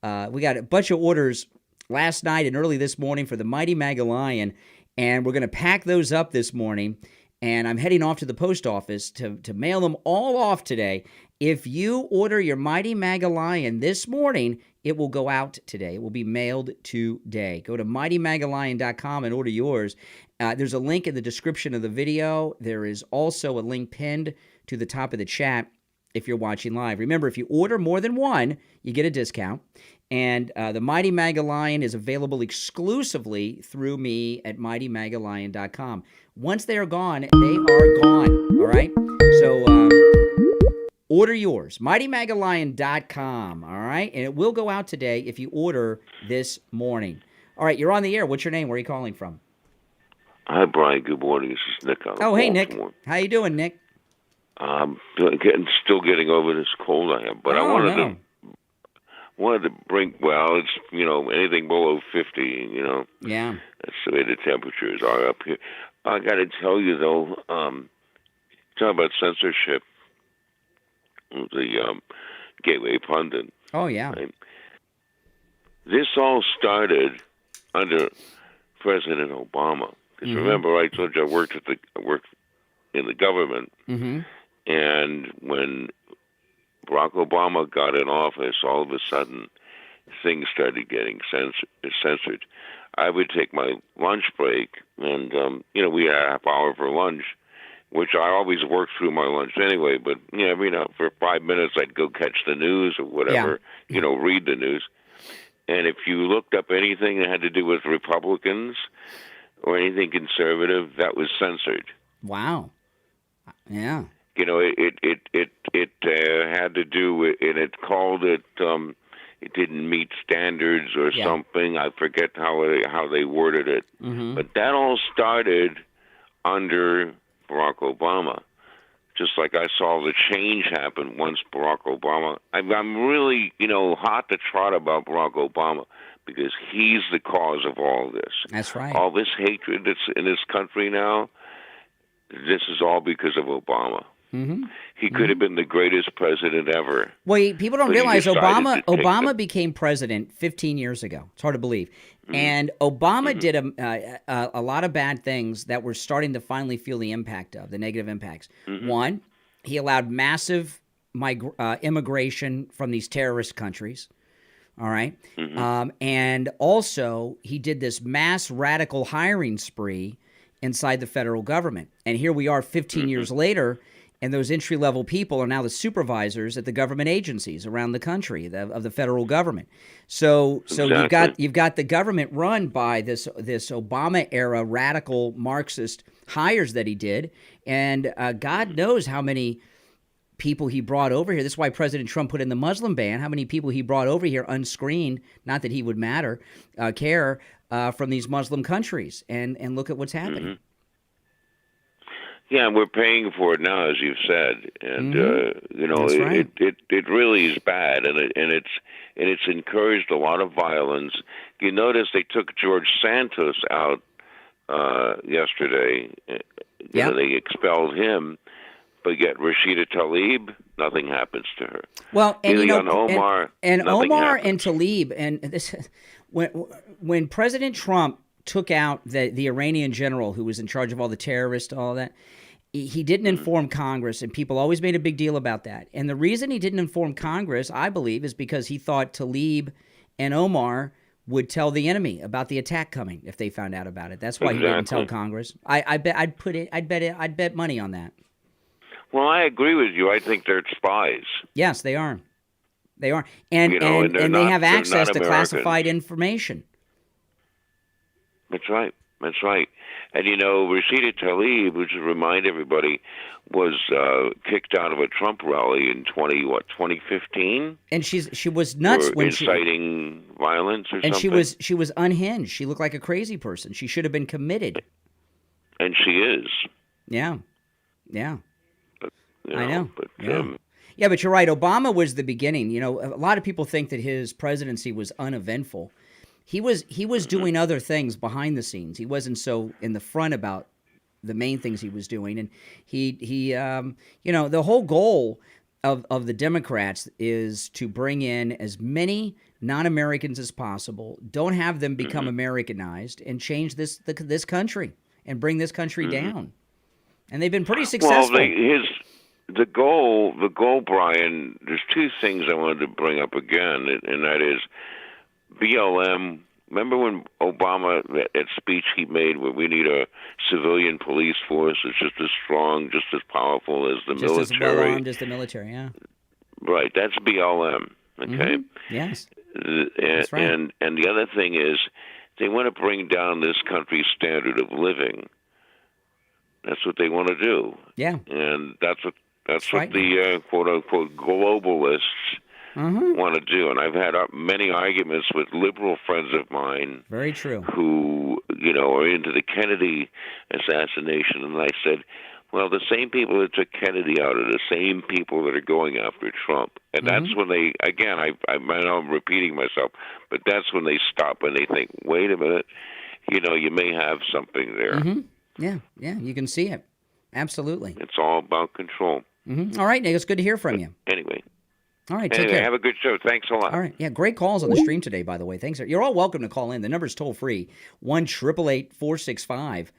We got a bunch of orders last night and early this morning for the Mighty Magalion, and we're going to pack those up this morning. And I'm heading off to the post office to mail them all off today. If you order your Mighty Magalion this morning, it will go out today. It will be mailed today. Go to mightymagalion.com and order yours. There's a link in the description of the video. There is also a link pinned to the top of the chat if you're watching live. Remember, if you order more than one, you get a discount. And the Mighty Magalion is available exclusively through me at mightymagalion.com. Once they are gone, they are gone, all right? So order yours, mightymagalion.com, all right? And it will go out today if you order this morning. All right, you're on the air. What's your name? Where are you calling from? Hi, Brian. Good morning. This is Nick. Oh, hey, Nick. How you doing, Nick? Still getting over this cold I have, but I wanted to bring, it's, anything below 50, Yeah. That's the way the temperatures are up here. I got to tell you, though, talking about censorship, the Gateway Pundit. Oh, yeah. Right? This all started under President Obama. Because remember, I told you I worked in the government, and when Barack Obama got in office, all of a sudden, things started getting censored. I would take my lunch break, and, we had a half hour for lunch, which I always worked through my lunch anyway, but, for 5 minutes I'd go catch the news or whatever, read the news. And if you looked up anything that had to do with Republicans or anything conservative, that was censored. Wow. Yeah. It had to do with, and it called it, it didn't meet standards or something. I forget how they worded it. But that all started under Barack Obama. just like I saw the change happen once Barack Obama. I'm really, hot to trot about Barack Obama because he's the cause of all this. That's right. All this hatred that's in this country now, this is all because of Obama. Mm-hmm. He could have been the greatest president ever. Well, people don't But he realize decided to take Obama became president 15 years ago. It's hard to believe. And Obama did a lot of bad things that we're starting to finally feel the impact of, the negative impacts. One, he allowed massive immigration from these terrorist countries. All right. And also, he did this mass radical hiring spree inside the federal government. And here we are 15 years later, and those entry-level people are now the supervisors at the government agencies around the country of the federal government. So you've got the government run by this Obama-era radical Marxist hires that he did, and God knows how many people he brought over here. This is why President Trump put in the Muslim ban, how many people he brought over here unscreened, not that he would care, from these Muslim countries. And look at what's happening. Yeah, we're paying for it now, as you've said, and That's right. it really is bad, and it's encouraged a lot of violence. You notice they took George Santos out yesterday. They expelled him, but yet Rashida Tlaib, nothing happens to her. Well, and Omar, and nothing Omar happens. and Tlaib, and this, when President Trump took out the Iranian general who was in charge of all the terrorists, all that, he didn't inform Congress, and people always made a big deal about that. And the reason he didn't inform Congress, I believe, is because he thought Tlaib and Omar would tell the enemy about the attack coming if they found out about it. That's why he didn't tell Congress. I'd bet money on that. Well, I agree with you. I think they're spies. Yes, they are. They are, and they have access to classified information. That's right. That's right. And, Rashida Tlaib, which to remind everybody, was kicked out of a Trump rally in 2015? And she was nuts when inciting violence or and something? And she was unhinged. She looked like a crazy person. She should have been committed. And she is. Yeah. Yeah. But, I know. But, yeah, but you're right. Obama was the beginning. A lot of people think that his presidency was uneventful. He was doing other things behind the scenes. He wasn't so in the front about the main things he was doing. And he the whole goal of the Democrats is to bring in as many non-Americans as possible, don't have them become Americanized, and change this country and bring this country down. And they've been pretty successful. Well, the goal, Brian, there's two things I wanted to bring up again, and that is BLM. Remember when Obama, that speech he made where we need a civilian police force that's just as strong, just as powerful as the military. Just as well-armed as the military, yeah. Right, that's BLM, okay? Yes. That's right. And the other thing is they want to bring down this country's standard of living. That's what they want to do. Yeah. And that's what the quote-unquote globalists want to do. And I've had many arguments with liberal friends of mine. Very true. Who, are into the Kennedy assassination. And I said, well, the same people that took Kennedy out are the same people that are going after Trump. And that's when they, again, I know I'm repeating myself, but that's when they stop and they think, wait a minute, you may have something there. Yeah, you can see it. Absolutely. It's all about control. All right, Nick, it's good to hear from you. Anyway. All right, take care. Have a good show. Thanks a lot. All right, yeah, great calls on the stream today, by the way. Thanks. You're all welcome to call in. The number's toll-free, 1-888-465-2631,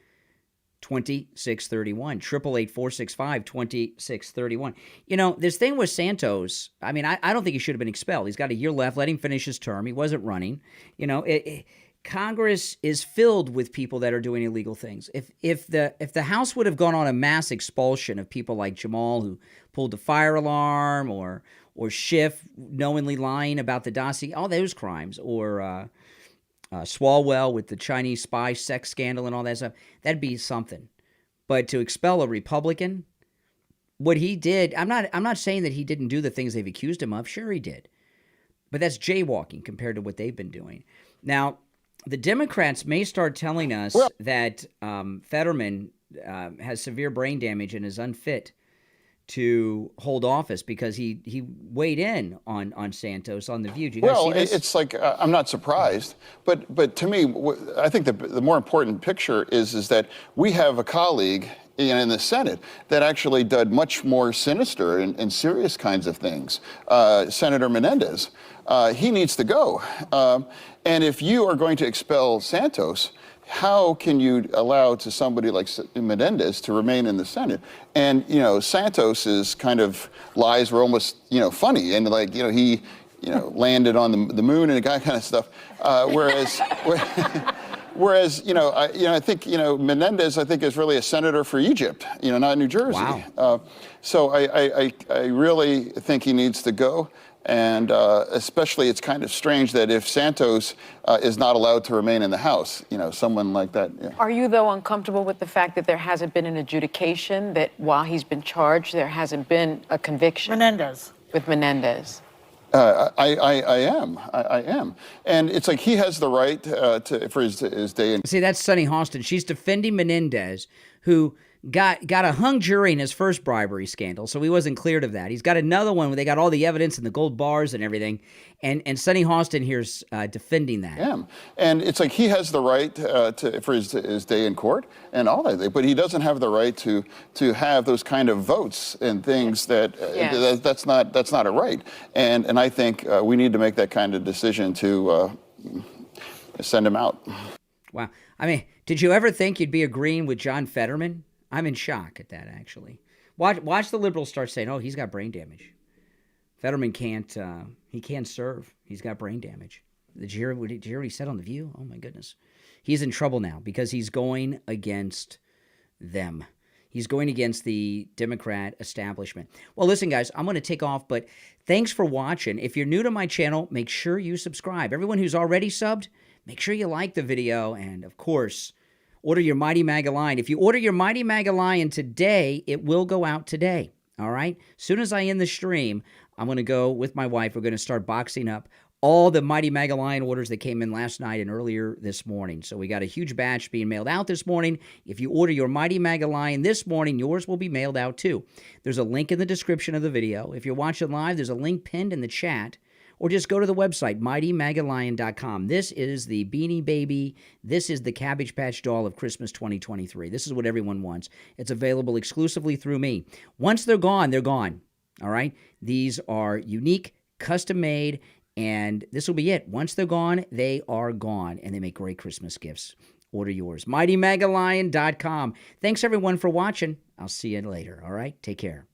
1-888-465-2631. This thing with Santos, I mean, I don't think he should have been expelled. He's got a year left. Let him finish his term. He wasn't running. Congress is filled with people that are doing illegal things. If the House would have gone on a mass expulsion of people like Jamal, who pulled the fire alarm, or Schiff knowingly lying about the dossier, all those crimes, or Swalwell with the Chinese spy sex scandal and all that stuff, that'd be something. But to expel a Republican, what he did, I'm not saying that he didn't do the things they've accused him of. Sure, he did. But that's jaywalking compared to what they've been doing. Now, the Democrats may start telling us that Fetterman has severe brain damage and is unfit to hold office because he weighed in on Santos on The View. Did you guys see this? It's like I'm not surprised, but to me, I think the more important picture is that we have a colleague in the Senate that actually did much more sinister and serious kinds of things. Senator Menendez, he needs to go. And if you are going to expel Santos, how can you allow to somebody like Menendez to remain in the Senate? And, Santos's kind of lies were almost, funny. And he, landed on the moon and a guy kind of stuff. Whereas, I think, Menendez, I think, is really a senator for Egypt, not New Jersey. Wow. So I really think he needs to go. And especially, it's kind of strange that if Santos is not allowed to remain in the House, someone like that. Yeah. Are you, though, uncomfortable with the fact that there hasn't been an adjudication, that while he's been charged, there hasn't been a conviction? With Menendez. I am. And it's like he has the right for his day in. See, that's Sunny Hostin. She's defending Menendez, who got a hung jury in his first bribery scandal, so he wasn't cleared of that. He's got another one where they got all the evidence and the gold bars and everything, and Sunny Hostin here's defending that. Yeah, and it's like he has the right for his day in court and all that, but he doesn't have the right to have those kind of votes and things that's not a right. And I think we need to make that kind of decision to send him out. Wow. I mean, did you ever think you'd be agreeing with John Fetterman? I'm in shock at that, actually. Watch the liberals start saying, oh, he's got brain damage. Fetterman can't serve. He's got brain damage. Did you hear what he said on The View? Oh, my goodness. He's in trouble now because he's going against them. He's going against the Democrat establishment. Well, listen, guys, I'm going to take off, but thanks for watching. If you're new to my channel, make sure you subscribe. Everyone who's already subbed, make sure you like the video, and, of course, order your Mighty Magalion. If you order your Mighty Magalion today, it will go out today, all right? As soon as I end the stream, I'm going to go with my wife. We're going to start boxing up all the Mighty Magalion orders that came in last night and earlier this morning. So we got a huge batch being mailed out this morning. If you order your Mighty Magalion this morning, yours will be mailed out too. There's a link in the description of the video. If you're watching live, there's a link pinned in the chat. Or just go to the website, MightyMagalion.com. This is the Beanie Baby. This is the Cabbage Patch Doll of Christmas 2023. This is what everyone wants. It's available exclusively through me. Once they're gone, they're gone. All right? These are unique, custom-made, and this will be it. Once they're gone, they are gone, and they make great Christmas gifts. Order yours. MightyMagalion.com. Thanks, everyone, for watching. I'll see you later, all right? Take care.